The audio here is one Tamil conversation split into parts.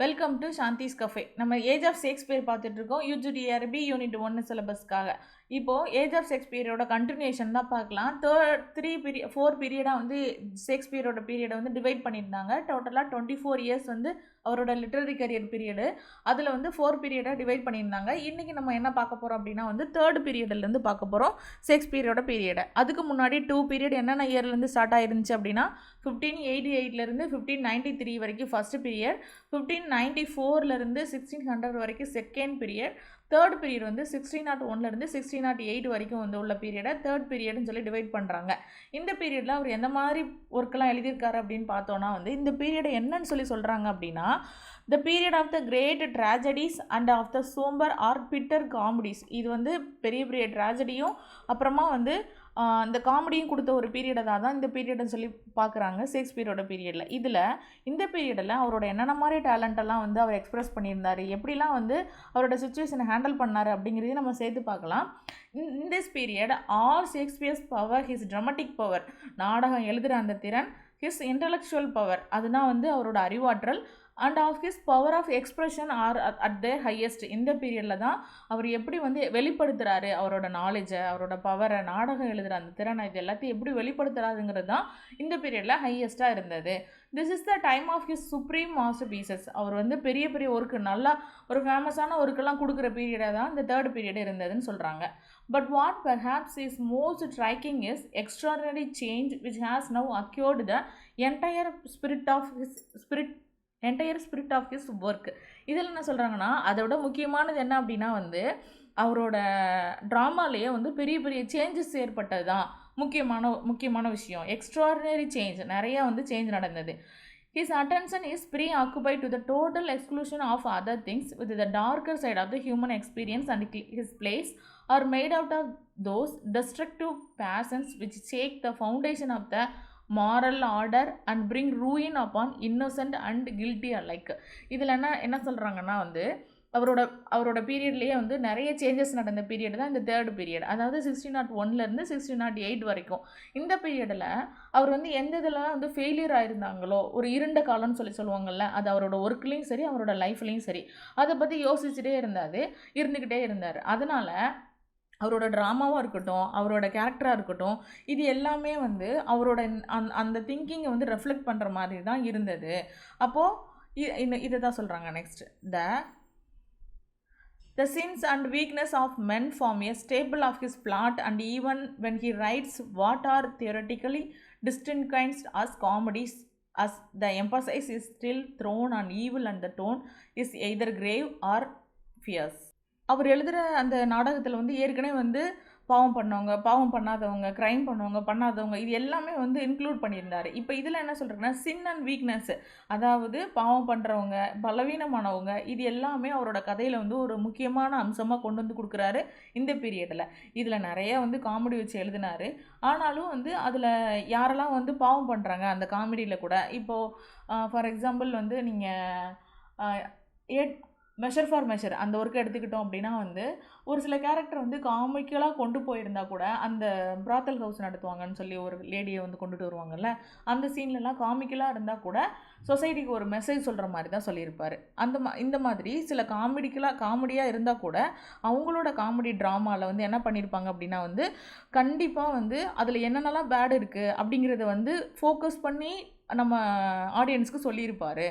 Welcome to Shanthi's cafe. நம்ம ஏஜ் ஆஃப் ஷேக்ஸ்பியர் பார்த்துட்டு இருக்கோம். UGTRB unit 1 சிலபஸ்க்காக. இப்போது ஏஜ் ஆஃப் ஷேக்ஸ்பியரோட கண்டினியூஷன் தான் பார்க்கலாம். 4 பீரியடாக வந்து ஷேக்ஸ்பியரோட பீரியடை வந்து டிவைட் பண்ணியிருந்தாங்க. டோட்டலாக 24 இயர்ஸ் வந்து அவரோட லிட்டரரி கரியர் பீரியடு. அதில் வந்து 4 பீரியடாக டிவைட் பண்ணியிருந்தாங்க. இன்றைக்கி நம்ம என்ன பார்க்க போகிறோம் அப்படின்னா வந்து 3rd பீரியட்லேருந்து பார்க்க போகிறோம் ஷேக்ஸ்பியரோட பீரியடை. அதுக்கு முன்னாடி 2 பீரியட் என்னென்ன இயர்லேருந்து ஸ்டார்ட் ஆயிருந்துச்சு அப்படின்னா 1588 1593 வரைக்கும் ஃபஸ்ட்டு பீரியட், 1594 1600 வரைக்கும் செகண்ட் பீரியட், 3rd பீரியட் வந்து 1601 1608 வரைக்கும் வந்து உள்ள பீரியடை 3rd பீரியட்னு சொல்லி டிவைட் பண்ணுறாங்க. இந்த பீரியடில் அவர் எந்த மாதிரி ஒர்க்கெல்லாம் எழுதியிருக்காரு அப்படின்னு பார்த்தோன்னா வந்து இந்த பீரியடை என்னன்னு சொல்கிறாங்க அப்படின்னா the period of the great tragedies and of the sombre or bitter comedies. இது வந்து பெரிய பெரிய ட்ராஜடியும் அப்புறமா வந்து இந்த காமெடியும் கொடுத்த ஒரு பீரியடை தான் இந்த பீரியட்னு சொல்லி பார்க்குறாங்க ஷேக்ஸ்பியரோட பீரியடில். இந்த பீரியடில் அவரோட என்னென்ன மாதிரி டேலண்டெல்லாம் வந்து அவர் எக்ஸ்ப்ரெஸ் பண்ணியிருந்தார், எப்படிலாம் வந்து அவரோட சுச்சுவேஷனை ஹேண்டில் பண்ணார் அப்படிங்கிறதையும் நம்ம சேர்த்து பார்க்கலாம். In this period all Shakespeare's power, his dramatic power, நாடகம் எழுதுகிற அந்த திறன், ஹிஸ் இன்டலெக்சுவல் பவர், அதுதான் வந்து அவரோட அறிவாற்றல், and of his power of expression are at the highest. இந்த பீரியடில் தான் அவர் எப்படி வந்து வெளிப்படுத்துகிறாரு அவரோட நாலேஜை, அவரோட பவரை, நாடகம் எழுதுகிற அந்த திறனை, இது எல்லாத்தையும் எப்படி வெளிப்படுத்துகிறாருங்கிறது தான் இந்த பீரியடில் ஹையஸ்ட்டாக இருந்தது. This is the time of his supreme masterpieces. அவர் வந்து பெரிய பெரிய ஒர்க்கு, நல்லா ஒரு ஃபேமஸான ஒர்க்கெல்லாம் கொடுக்குற பீரியடாக தான் இந்த 3rd பீரியட் இருந்ததுன்னு சொல்கிறாங்க. But what perhaps is most striking is extraordinary change which has now occurred the entire spirit of his work. இதில் என்ன சொல்கிறாங்கன்னா அதை விட முக்கியமானது என்ன அப்படின்னா வந்து அவரோட ட்ராமாலேயே வந்து பெரிய பெரிய சேஞ்சஸ் ஏற்பட்டது தான் முக்கியமான விஷயம். எக்ஸ்ட்ராடினரி சேஞ்ச், நிறையா வந்து சேஞ்ச் நடந்தது. His attention is preoccupied to the total exclusion of other things, with the darker side of the human experience and his plays are made out of those destructive passions which shake the foundation of the moral order and bring ruin upon innocent and guilty alike. இதில் என்ன சொல்கிறாங்கன்னா வந்து அவரோட பீரியட்லேயே வந்து நிறைய சேஞ்சஸ் நடந்த பீரியட் தான் இந்த 3rd பீரியட். அதாவது 1601 1608 வரைக்கும். இந்த பீரியடில் அவர் வந்து எந்த இதெல்லாம் வந்து ஃபெயிலியர் ஆயிருந்தாங்களோ, ஒரு இருண்ட காலம்னு சொல்லுவாங்கள்ல, அது அவரோட ஒர்க்லேயும் சரி அவரோட லைஃப்லேயும் சரி அதை பற்றி யோசிச்சுட்டே இருந்துக்கிட்டே இருந்தார். அதனால் அவரோட ட்ராமாவாக இருக்கட்டும், அவரோட கேரக்டராக இருக்கட்டும், இது எல்லாமே வந்து அவரோட அந்த திங்கிங்கை வந்து ரெஃப்ளெக்ட் பண்ணுற மாதிரி தான் இருந்தது. அப்போது இதை தான் சொல்கிறாங்க. Next, The sins and weakness of men form a staple of his plot, and even when he writes what are theoretically distinguished as comedies, as the emphasis is still thrown on evil and the tone is either grave or fierce. அவர் எழுதுகிற அந்த நாடகத்தில் வந்து ஏற்கனவே வந்து பாவம் பண்ணாதவங்க, க்ரைம் பண்ணாதவங்க இது எல்லாமே வந்து இன்க்ளூட் பண்ணியிருந்தார். இப்போ இதில் என்ன சொல்கிறேன்னா சின் அண்ட் வீக்னஸ், அதாவது பாவம் பண்ணுறவங்க, பலவீனமானவங்க, இது எல்லாமே அவரோட கதையில் வந்து ஒரு முக்கியமான அம்சமாக கொண்டு வந்து கொடுக்குறாரு இந்த பீரியடில். இதில் நிறைய வந்து காமெடி வச்சு எழுதினார். ஆனாலும் வந்து அதில் யாரெல்லாம் வந்து பாவம் பண்ணுறாங்க அந்த காமெடியில் கூட, இப்போது ஃபார் எக்ஸாம்பிள் வந்து நீங்கள் மெஷர் ஃபார் மெஷர் அந்த ஒர்க்கை எடுத்துக்கிட்டோம் அப்படின்னா வந்து ஒரு சில கேரக்டர் வந்து காமிக்கலாக கொண்டு போயிருந்தா கூட, அந்த பிராத்தல் ஹவுஸ் நடத்துவாங்கன்னு சொல்லி ஒரு லேடியை வந்து கொண்டுட்டு வருவாங்கல்ல, அந்த சீன்லலாம் காமிக்கலாக இருந்தால் கூட சொசைட்டிக்கு ஒரு மெசேஜ் சொல்கிற மாதிரி தான் சொல்லியிருப்பார். இந்த மாதிரி சில காமெடியாக இருந்தால் கூட அவங்களோட காமெடி ட்ராமாவில் வந்து என்ன பண்ணியிருப்பாங்க அப்படின்னா வந்து கண்டிப்பாக வந்து அதில் என்னென்னலாம் பேட் இருக்குது அப்படிங்கிறத வந்து ஃபோக்கஸ் பண்ணி நம்ம ஆடியன்ஸ்க்கு சொல்லியிருப்பார்.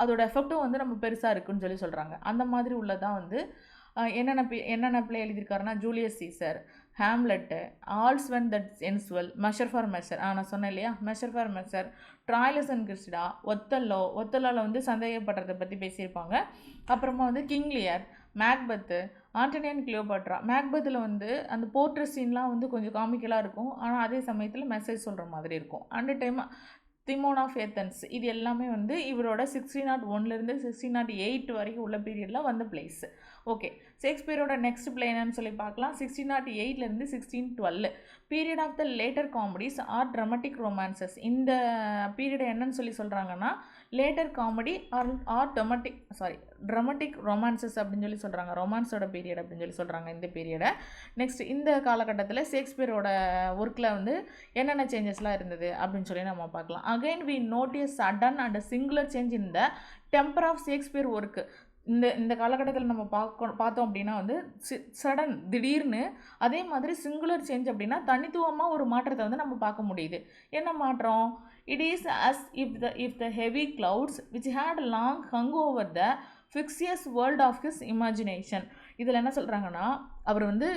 அதோட எஃபெக்டும் வந்து நம்ம பெருசாக இருக்குன்னு சொல்கிறாங்க. அந்த மாதிரி உள்ளதான் வந்து என்னென்ன பிளே எழுதியிருக்காருன்னா Julius Caesar, Hamlet, all's well that ends well, measure for measure, நான் சொன்னேன் இல்லையா, measure for measure, Troilus and Cressida, ஒத்தல்லோவில் வந்து சந்தேகப்படுறதை பற்றி பேசியிருப்பாங்க. அப்புறமா வந்து King Lear, Macbeth, Antony and Cleopatra. மேக்பத்தில் வந்து அந்த போர்ட்ரேட் சீன்லாம் வந்து கொஞ்சம் காமிக்கலாக இருக்கும், ஆனால் அதே சமயத்தில் மெசேஜ் சொல்கிற மாதிரி இருக்கும். அண்ட் திமோன் ஆஃப் ஏத்தன்ஸ், இது எல்லாமே வந்து இவரோட 1601 1608 வரைக்கும் உள்ள பீரியடில் வந்த பிளேஸ். ஓகே, ஷேக்ஸ்பியரோட நெக்ஸ்ட் பிளே என்னன்னு சொல்லி பார்க்கலாம். 1608லேருந்து 1612 period of the later comedies or dramatic romances. இந்த பீரியட் என்னன்னு சொல்லி சொல்கிறாங்கன்னா later comedy or dramatic romances அப்படின்னு சொல்லி சொல்கிறாங்க. ரொமான்ஸோட பீரியட் அப்படின்னு சொல்லி சொல்கிறாங்க இந்த பீரியடை. நெக்ஸ்ட் இந்த காலகட்டத்தில் ஷேக்ஸ்பியரோட ஒர்க்கில் வந்து என்னென்ன சேஞ்சஸ்லாம் இருந்தது அப்படின்னு சொல்லி நம்ம பார்க்கலாம். Again we notice sudden and singular change in the temper of Shakespeare work. இந்த காலகட்டத்தில் நம்ம பார்த்தோம் அப்படின்னா வந்து சடன் திடீர்னு, அதே மாதிரி சிங்குலர் சேஞ்ச் அப்படின்னா தனித்துவமாக ஒரு மாற்றத்தை வந்து நம்ம பார்க்க முடியுது. என்ன மாற்றம்? It is as if the heavy clouds which had long hung over the fictitious world of his imagination. இதில் என்ன சொல்கிறாங்கன்னா, அவர் வந்து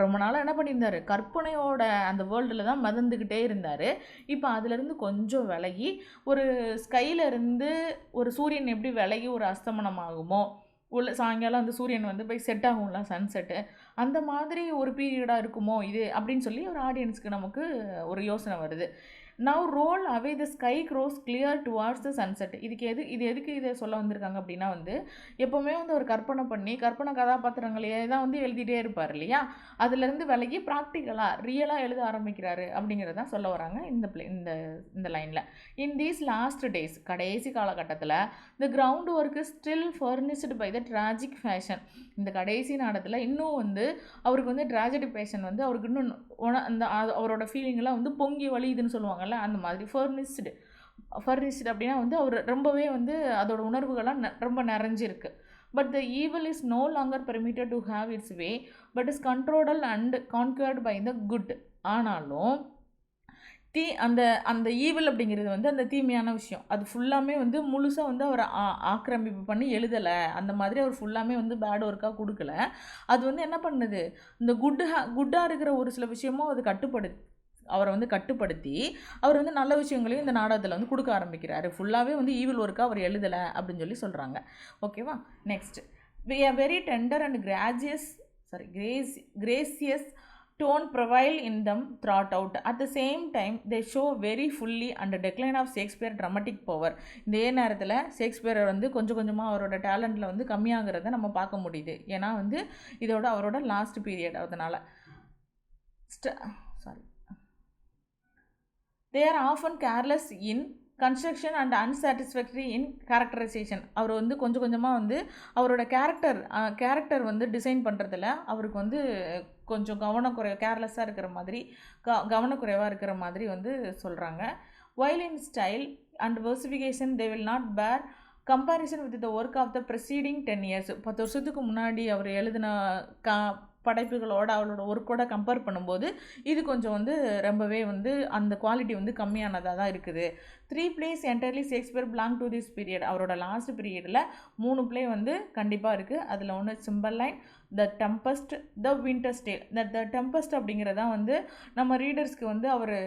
ரொம்ப நாளாக என்ன பண்ணியிருந்தார், கற்பனையோட அந்த வேர்ல்டில் தான் மதந்துக்கிட்டே இருந்தார். இப்போ அதிலிருந்து கொஞ்சம் விலகி ஒரு ஸ்கையிலேருந்து ஒரு சூரியன் எப்படி விலகி ஒரு அஸ்தமனம் ஆகுமோ, சாயங்காலம் அந்த சூரியன் வந்து போய் செட் ஆகும்ல சன்செட்டு, அந்த மாதிரி ஒரு பீரியடாக இருக்குமோ இது அப்படின்னு சொல்லி ஒரு ஆடியன்ஸ்க்கு நமக்கு ஒரு யோசனை வருது. Now roll away the sky grows clear towards the sunset. இது எதுக்கு இதை சொல்ல வந்திருக்காங்க அப்படின்னா வந்து எப்போவுமே வந்து ஒரு கற்பனை கதாபாத்திரங்களையே தான் வந்து எழுதிட்டே இருப்பார் இல்லையா, அதுலேருந்து விலகி ப்ராக்டிக்கலாக ரியலாக எழுத ஆரம்பிக்கிறாரு அப்படிங்கிறதான் சொல்ல வராங்க இந்த லைனில். இன் தீஸ் லாஸ்ட் டேஸ், கடைசி காலகட்டத்தில் the ground work is still furnished by the tragic passion. இந்த கடைசி நாடத்தில் இன்னும் வந்து அவருக்கு வந்து ட்ராஜடி பேஷன் வந்து அவருக்கு இன்னும் அந்த அவரோட ஃபீலிங்கெல்லாம் வந்து பொங்கி வலியுதுன்னு சொல்லுவாங்கல்ல, அந்த மாதிரி ஃபர்னிஷ்டு அப்படின்னா வந்து அவர் ரொம்பவே வந்து அதோட உணர்வுகள்லாம் ரொம்ப நிறைஞ்சிருக்கு. But the evil is no longer permitted to have its way but is controlled and conquered by the good. ஆனாலும் அந்த ஈவில் அப்படிங்கிறது வந்து அந்த தீமையான விஷயம், அது ஃபுல்லாமே வந்து முழுசாக வந்து அவர் ஆக்கிரமிப்பு பண்ணி எழுதலை. அந்த மாதிரி அவர் ஃபுல்லாமே வந்து பேட் ஒர்க்காக கொடுக்கல. அது வந்து என்ன பண்ணுது, இந்த குட்டாக இருக்கிற ஒரு சில விஷயமும் அது அவரை வந்து கட்டுப்படுத்தி அவர் வந்து நல்ல விஷயங்களையும் இந்த நாடகத்தில் வந்து கொடுக்க ஆரம்பிக்கிறாரு. ஃபுல்லாகவே வந்து ஈவில் ஒர்க்காக அவர் எழுதலை அப்படின்னு சொல்லி சொல்கிறாங்க. ஓகேவா? Next, we are very tender and gracious tone prevail in them throughout. At the same time they show very fully and decline of Shakespeare dramatic power. இதே நேரத்தில் ஷேக்ஸ்பியர் வந்து கொஞ்சம் கொஞ்சமாக அவரோட டேலண்ட்டில் வந்து கம்மியாகிறத நம்ம பார்க்க முடியுது. ஏன்னா வந்து இதோட அவரோட லாஸ்ட் பீரியட் அதனால் they are often careless in construction and unsatisfactory in characterization. அவர் வந்து கொஞ்சம் கொஞ்சமாக வந்து அவரோட கேரக்டர் வந்து டிசைன் பண்ணுறதுல அவருக்கு வந்து கொஞ்சம் கேர்லெஸ்ஸாக இருக்கிற மாதிரி கவனக்குறைவாக இருக்கிற மாதிரி வந்து சொல்கிறாங்க. while in style and versification they will not bear comparison with the work of the preceding 10 years. 10 வருஷத்துக்கு முன்னாடி அவர் எழுதின படைப்புகளோட அவளோட ஒர்க்கோட கம்பேர் பண்ணும்போது இது கொஞ்சம் வந்து ரொம்பவே வந்து அந்த குவாலிட்டி வந்து கம்மியானதாக தான் இருக்குது. 3 plays entirely Shakespeare belong to this period. அவரோட லாஸ்ட் பீரியடில் 3 பிளே வந்து கண்டிப்பாக இருக்குது. அதில் ஒன்று Cymbeline, the Tempest, the winter ஸ்டே. த டெம்பஸ்ட் அப்படிங்கிறதான் வந்து நம்ம ரீடர்ஸ்க்கு வந்து அவர்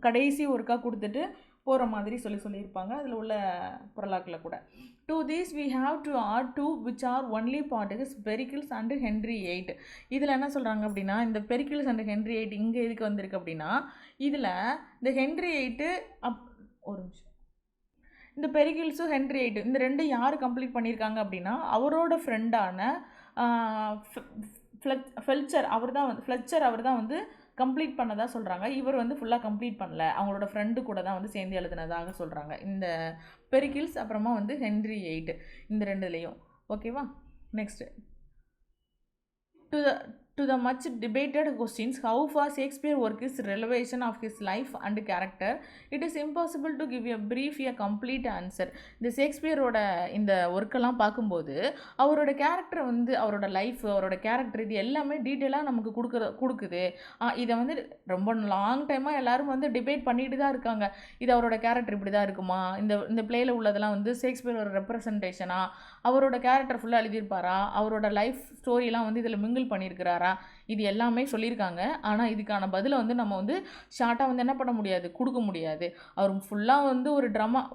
கடைசி ஒர்க்காக கொடுத்துட்டு போகிற மாதிரி சொல்லியிருப்பாங்க அதில் உள்ள புரலாக்கில் கூட. To these we have to add two which are only part is Pericles and Henry VIII. இதில் என்ன சொல்கிறாங்க அப்படின்னா, இந்த பெரிக்கிள்ஸ் அண்ட் ஹென்ரி VIII இங்கே எதுக்கு வந்திருக்கு அப்படின்னா, இதில் இந்த ஹென்ரி VIII ஒரு நிமிஷம், இந்த பெரிக்கிள்ஸும் ஹென்ரி VIII இந்த ரெண்டும் யார் கம்ப்ளீட் பண்ணியிருக்காங்க அப்படின்னா, அவரோட ஃப்ரெண்டான ஃப்ளெச்சர் அவர் தான் வந்து கம்ப்ளீட் பண்ணதாக சொல்கிறாங்க. இவர் வந்து ஃபுல்லாக கம்ப்ளீட் பண்ணல, அவங்களோட ஃப்ரெண்டு கூட தான் வந்து சேர்ந்து எழுதுனதாக சொல்கிறாங்க. இந்த பெரிக்கிள்ஸ் அப்புறமா வந்து ஹென்ரி VIII இந்த ரெண்டுலேயும். ஓகேவா? Next, to the much debated questions how far Shakespeare work is relevation of his life and character, it is impossible to give a brief a complete answer. இந்த ஷேக்ஸ்பியரோட இந்த ஒர்க்கெல்லாம் பார்க்கும்போது அவரோட கேரக்டர் வந்து அவரோட லைஃப் அவரோட கேரக்டர் இது எல்லாமே டீட்டெயிலாக நமக்கு கொடுக்குது. இதை வந்து ரொம்ப லாங் டைமாக எல்லோரும் வந்து டிபேட் பண்ணிட்டு தான் இருக்காங்க. இது அவரோட கேரக்டர் இப்படி தான் இருக்குமா, இந்த பிளேயில் உள்ளதெல்லாம் வந்து ஷேக்ஸ்பியரோட ரெப்ரசன்டேஷனா, அவரோட கேரக்டர் ஃபுல்லாக எழுதியிருப்பாரா, அவரோட லைஃப் ஸ்டோரியெலாம் வந்து இதில் மிங்கிள் பண்ணியிருக்கிறாரா, இது எல்லாமே சொல்லியிருக்காங்க. ஆனால் இதுக்கான பதிலை வந்து நம்ம வந்து ஷார்ட்டாக வந்து என்ன பண்ண முடியாது, கொடுக்க முடியாது. அவர் ஃபுல்லாக வந்து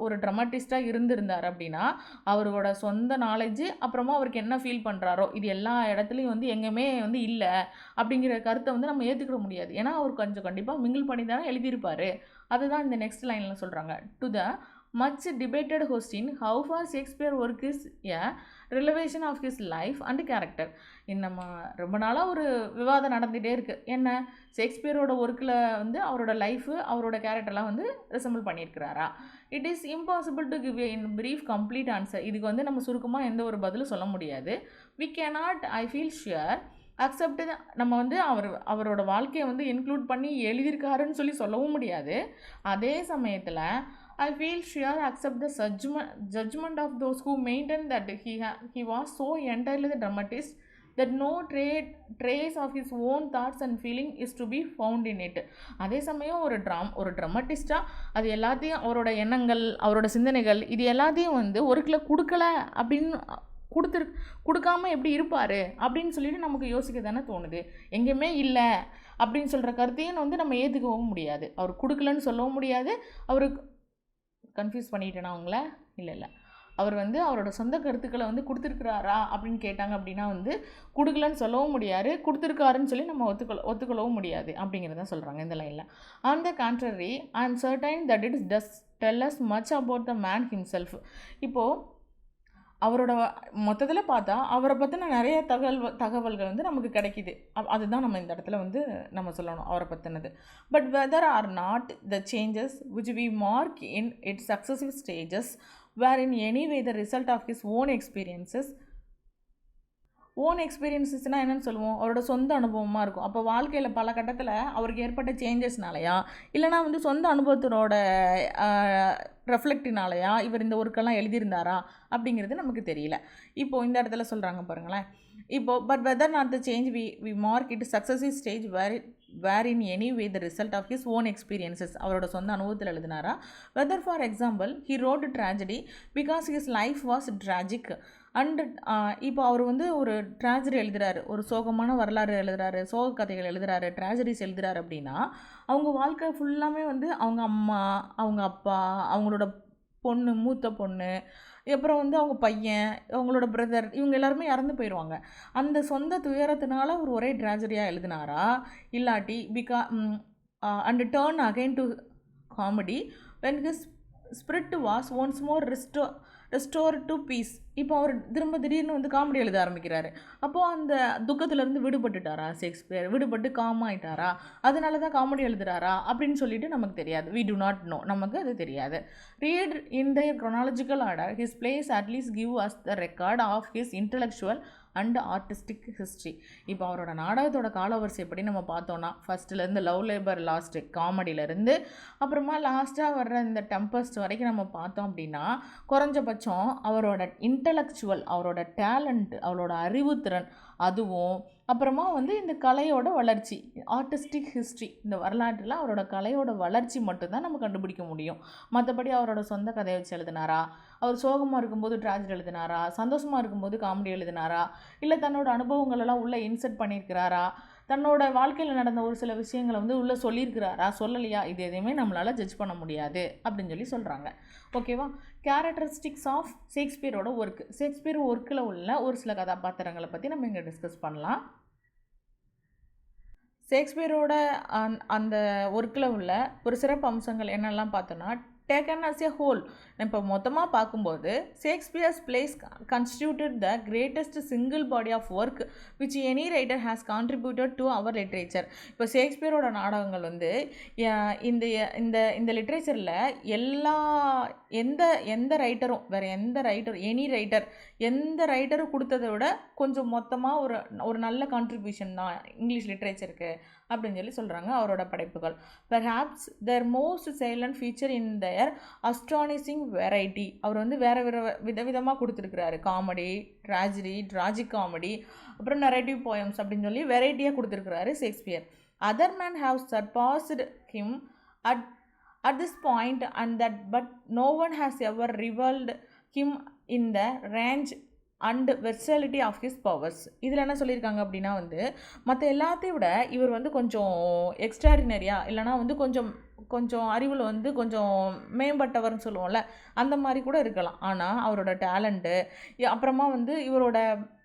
ஒரு ட்ராமாட்டிஸ்டாக இருந்திருந்தார் அப்படின்னா அவரோட சொந்த நாலேஜு அப்புறமா அவருக்கு என்ன ஃபீல் பண்ணுறாரோ இது எல்லா இடத்துலையும் வந்து எங்கேயுமே வந்து இல்லை அப்படிங்கிற கருத்தை வந்து நம்ம ஏற்றுக்கிட முடியாது. ஏன்னா அவர் கொஞ்சம் கண்டிப்பாக மிங்கிள் பண்ணி தானே எழுதியிருப்பார். அதுதான் இந்த நெக்ஸ்ட் லைனில் சொல்கிறாங்க. To the much debated question how far Shakespeare work is a relation of his life and character. நம்ம ரொம்ப நாளாக ஒரு விவாதம் நடந்துகிட்டே இருக்குது. என்ன, ஷேக்ஸ்பியரோட ஒர்க்கில் வந்து அவரோட லைஃபு அவரோட கேரக்டர்லாம் வந்து ரிசம்பிள் பண்ணியிருக்கிறாரா? It is impossible to give in brief complete answer. இதுக்கு வந்து நம்ம சுருக்கமாக எந்த ஒரு பதிலும் சொல்ல முடியாது. We cannot, I feel sure, accept. நம்ம வந்து அவரோட வாழ்க்கையை வந்து இன்க்ளூட் பண்ணி எழுதியிருக்காருன்னு சொல்லவும் முடியாது. அதே சமயத்தில் I feel sure accept the judgment of those who maintain that he was so entirely the dramatist that no trace of his own thoughts and feeling is to be found in it. அதே சமயம் ஒரு ட்ராமட்டிஸ்டாக அது எல்லாத்தையும், அவரோட எண்ணங்கள், அவரோட சிந்தனைகள், இது எல்லாத்தையும் வந்து ஒருக்கில் கொடுக்கல அப்படின்னு கொடுக்காம எப்படி இருப்பார் அப்படின்னு சொல்லிட்டு நமக்கு யோசிக்க தானே தோணுது. எங்கேயுமே இல்லை அப்படின்னு சொல்கிற கருத்தையும் வந்து நம்ம ஏற்றுக்கவும் முடியாது. அவர் கொடுக்கலன்னு சொல்லவும் முடியாது. அவருக்கு கன்ஃபியூஸ் பண்ணிட்டேனா அவங்கள? இல்லை, அவர் வந்து அவரோட சொந்த கருத்துக்களை வந்து கொடுத்துருக்குறாரா அப்படின்னு கேட்டாங்க அப்படின்னா வந்து கொடுக்கலன்னு சொல்லவும் முடியாது, கொடுத்துருக்காருன்னு சொல்லி நம்ம ஒத்துக்கொள்ளவும் முடியாது அப்படிங்கிறத சொல்கிறாங்க இந்த லைனில். On the contrary, I am certain that it does tell us much about the man himself. இப்போது அவரோட மொத்தத்தில் பார்த்தா அவரை பற்றின நிறைய தகவல்கள் வந்து நமக்கு கிடைக்கிது. அதுதான் நம்ம இந்த இடத்துல வந்து நம்ம சொல்லணும் அவரை பற்றினது. But whether or not the changes which we mark in its successive stages were in any way the result of his own எக்ஸ்பீரியன்சஸ்னால் என்னென்னு சொல்லுவோம்? அவரோட சொந்த அனுபவமாக இருக்கும். அப்போ வாழ்க்கையில் பல கட்டத்தில் அவருக்கு ஏற்பட்ட சேஞ்சஸ்னாலையா, இல்லைனா வந்து சொந்த அனுபவத்தினோட ரெஃப்ளெக்டினாலையா இவர் இந்த ஒர்க்கெல்லாம் எழுதியிருந்தாரா அப்படிங்கிறது நமக்கு தெரியல. இப்போது இந்த இடத்துல சொல்கிறாங்க பாருங்களேன். இப்போது but whether not the change we mark it successive stage were in any way the result of his own experiences. அவரோட சொந்த அனுபவத்தில் எழுதினாரா? Whether for example he wrote tragedy because his life was tragic and இப்போ அவர் வந்து ஒரு ட்ராஜடி எழுதுகிறாரு, ஒரு சோகமான வரலாறு எழுதுகிறாரு, சோக கதைகள் எழுதுகிறாரு, ட்ராஜடிஸ் எழுதுகிறாரு அப்படின்னா அவங்க வாழ்க்கை ஃபுல்லாமே வந்து அவங்க அம்மா, அவங்க அப்பா, அவங்களோட பொண்ணு, மூத்த பொண்ணு, அப்புறம் வந்து அவங்க பையன், அவங்களோட பிரதர், இவங்க எல்லாருமே இறந்து போயிடுவாங்க. அந்த சொந்த துயரத்தினால ஒரு ஒரே ட்ராஜடியாக எழுதினாரா? இல்லாட்டி and turn again to comedy when his spirit was once more restore to peace. இப்போ அவர் திடீர்னு வந்து காமெடி எழுத ஆரம்பிக்கிறாரு. அப்போது அந்த துக்கத்திலேருந்து விடுபட்டுட்டாரா ஷேக்ஸ்பியர்? விடுபட்டு காம் ஆகிட்டாரா? அதனால தான் காமெடி எழுதுகிறாரா அப்படின்னு சொல்லிட்டு நமக்கு தெரியாது. வி டு நாட் நோ, நமக்கு அது தெரியாது. Read in the chronological order his plays at least give us the record of his intellectual and artistic history. இப்போ அவரோட நாடகத்தோட காலவரிசை எப்படி நம்ம பார்த்தோன்னா, ஃபஸ்ட்டுலேருந்து லவ் லேபர் லாஸ்ட்டு காமெடியிலேருந்து அப்புறமா லாஸ்ட்டாக வர்ற இந்த டெம்பஸ்ட் வரைக்கும் நம்ம பார்த்தோம் அப்படின்னா குறைஞ்சபட்சம் அவரோட இன்டலெக்சுவல், அவரோட டேலண்ட், அவரோட அறிவுத்திறன், அதுவும் அப்புறமா வந்து இந்த கலையோட வளர்ச்சி, ஆர்டிஸ்டிக் ஹிஸ்ட்ரி, இந்த வரலாற்றில் அவரோட கலையோட வளர்ச்சி மட்டும்தான் நம்ம கண்டுபிடிக்க முடியும். மற்றபடி அவரோட சொந்த கதையை வச்சு எழுதினாரா, அவர் சோகமாக இருக்கும்போது ட்ராஜடி எழுதினாரா, சந்தோஷமாக இருக்கும்போது காமெடி எழுதினாரா, இல்லை தன்னோட அனுபவங்களெல்லாம் உள்ளே இன்செர்ட் பண்ணியிருக்கிறாரா, தன்னோட வாழ்க்கையில் நடந்த ஒரு சில விஷயங்களை வந்து உள்ளே சொல்லியிருக்கிறாரா, சொல்லலையா, இது எதையுமே நம்மளால் ஜட்ஜ் பண்ண முடியாது அப்படின்னு சொல்கிறாங்க. ஓகேவா? கேரக்டரிஸ்டிக்ஸ் ஆஃப் ஷேக்ஸ்பியரோட ஒர்க்கு. ஷேக்ஸ்பியர் ஒர்க்கில் உள்ள ஒரு சில கதாபாத்திரங்களை பற்றி நம்ம இங்கே டிஸ்கஸ் பண்ணலாம். ஷேக்ஸ்பியரோட அந்த ஒர்க்கில் உள்ள ஒரு சிறப்பு அம்சங்கள் என்னெல்லாம் பார்த்தோன்னா, டேக்கன் அஸ் எ ஹோல், இப்போ மொத்தமாக பார்க்கும்போது Shakespeare's plays constituted the greatest single body of work which any writer has contributed to our literature. இப்போ ஷேக்ஸ்பியரோட நாடகங்கள் வந்து இந்த இந்த இந்த லிட்ரேச்சரில் எந்த ரைட்டரும், வேறு எனி ரைட்டர், எந்த ரைட்டரும் கொடுத்ததை விட கொஞ்சம் மொத்தமாக ஒரு நல்ல கான்ட்ரிபியூஷன் தான் இங்கிலீஷ் லிட்ரேச்சருக்கு அப்படின்னு சொல்கிறாங்க அவரோட படைப்புகள். Perhaps their most salient feature in their astonishing variety. அவர் வந்து வேறு விதவிதமாக கொடுத்துருக்கிறாரு. காமெடி, ட்ராஜடி, ட்ராஜிக் காமெடி, அப்புறம் நரேட்டிவ் போயம்ஸ் அப்படின்னு வெரைட்டியாக கொடுத்துருக்கிறாரு Shakespeare. Other man have surpassed him at this point and that but no one has ever rivaled him in the range and versatility of his powers. இதில் என்ன சொல்லியிருக்காங்க அப்படின்னா வந்து மற்ற எல்லாத்தையும் விட இவர் வந்து கொஞ்சம் எக்ஸ்ட்ராடினரியாக, இல்லைனா வந்து கொஞ்சம் அறிவில் வந்து கொஞ்சம் மேம்பட்டவர்னு சொல்லுவோம்ல, அந்த மாதிரி கூட இருக்கலாம். ஆனால் அவரோட டேலண்ட்டு, அப்புறமா வந்து இவரோட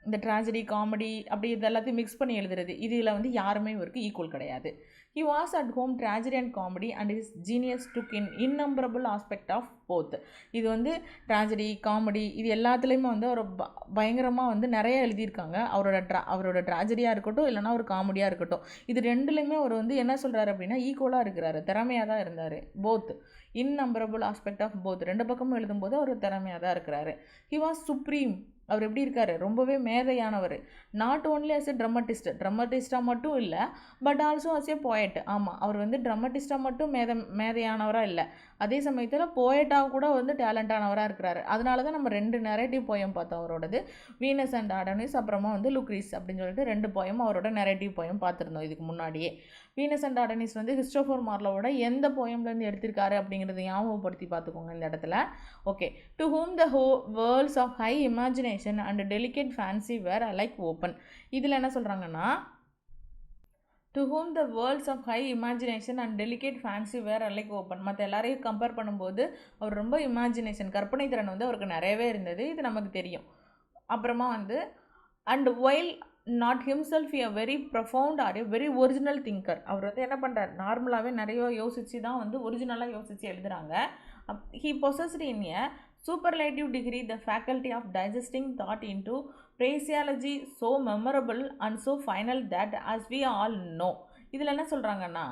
இந்த ட்ராஜடி காமெடி அப்படி இது எல்லாத்தையும் மிக்ஸ் பண்ணி எழுதுறது இதில் வந்து யாருமே இவருக்கு ஈக்குவல் கிடையாது. He was at home tragedy and comedy and his genius took in innumerable aspect of both. இது வந்து ட்ராஜடி காமெடி இது எல்லாத்துலேயுமே வந்து அவர் பயங்கரமாக வந்து நிறைய எழுதியிருக்காங்க. அவரோட ட்ராஜடியாக இருக்கட்டும் இல்லைனா ஒரு காமெடியாக இருக்கட்டும், இது ரெண்டுலேயுமே அவர் வந்து என்ன சொல்கிறாரு அப்படின்னா ஈக்குவலாக இருக்கிறாரு, திறமையாக தான் இருந்தார். போத் இன்நம்பரபிள் ஆஸ்பெக்ட் ஆஃப் போத் ரெண்டு பக்கமும் எழுதும்போது அவர் திறமையாக தான் இருக்கிறாரு. He was supreme. அவர் எப்படி இருக்கார், ரொம்பவே மேதையானவர். நாட் ஓன்லி அஸ் எ ட்ரமட்டிஸ்டாக மட்டும் இல்லை, but also as a poet. ஆமாம், அவர் வந்து ட்ரமட்டிஸ்டாக மட்டும் மேதையானவராக இல்லை, அதே சமயத்தில் போயட்டாக கூட வந்து டேலண்டானவராக இருக்கிறாரு. அதனால தான் நம்ம 2 நெரேட்டிவ் போயம் பார்த்தோம் அவரோடது, வீனஸ் அண்ட் ஆடோனிஸ், அப்புறமா வந்து லுக்ரீஸ் அப்படின்னு சொல்லிட்டு 2 போயம் அவரோட நெரேட்டிவ் போயம் பார்த்துருந்தோம் இதுக்கு முன்னாடியே. வீனஸ் அண்ட் ஆடோனிஸ் வந்து கிறிஸ்டோஃபர் மார்லோவோட எந்த போயம்லேருந்து எடுத்திருக்காரு அப்படிங்கிறத ஞாபகப்படுத்தி பார்த்துக்கோங்க இந்த இடத்துல. Okay. To whom the worlds of high imagination and delicate fancy were like open. இதில் என்ன சொல்கிறாங்கன்னா, to whom the worlds of high imagination and delicate fancy were like open. மற்ற எல்லாரையும் கம்பேர் பண்ணும்போது அவர் ரொம்ப இமேஜினேஷன், கற்பனை திறன் வந்து அவருக்கு நிறையவே இருந்தது, இது நமக்கு தெரியும். அப்புறமா வந்து and while not himself a very profound or a very original thinker. அவர் வந்து என்ன பண்ணுறார், நார்மலாகவே நிறைய யோசித்து தான் வந்து ஒரிஜினலாக யோசித்து எழுதுகிறாங்க. He possessed in a superlative degree the faculty of digesting thought into phraseology so memorable and so final that as we all know. இதில் என்ன சொல்கிறாங்கன்னா,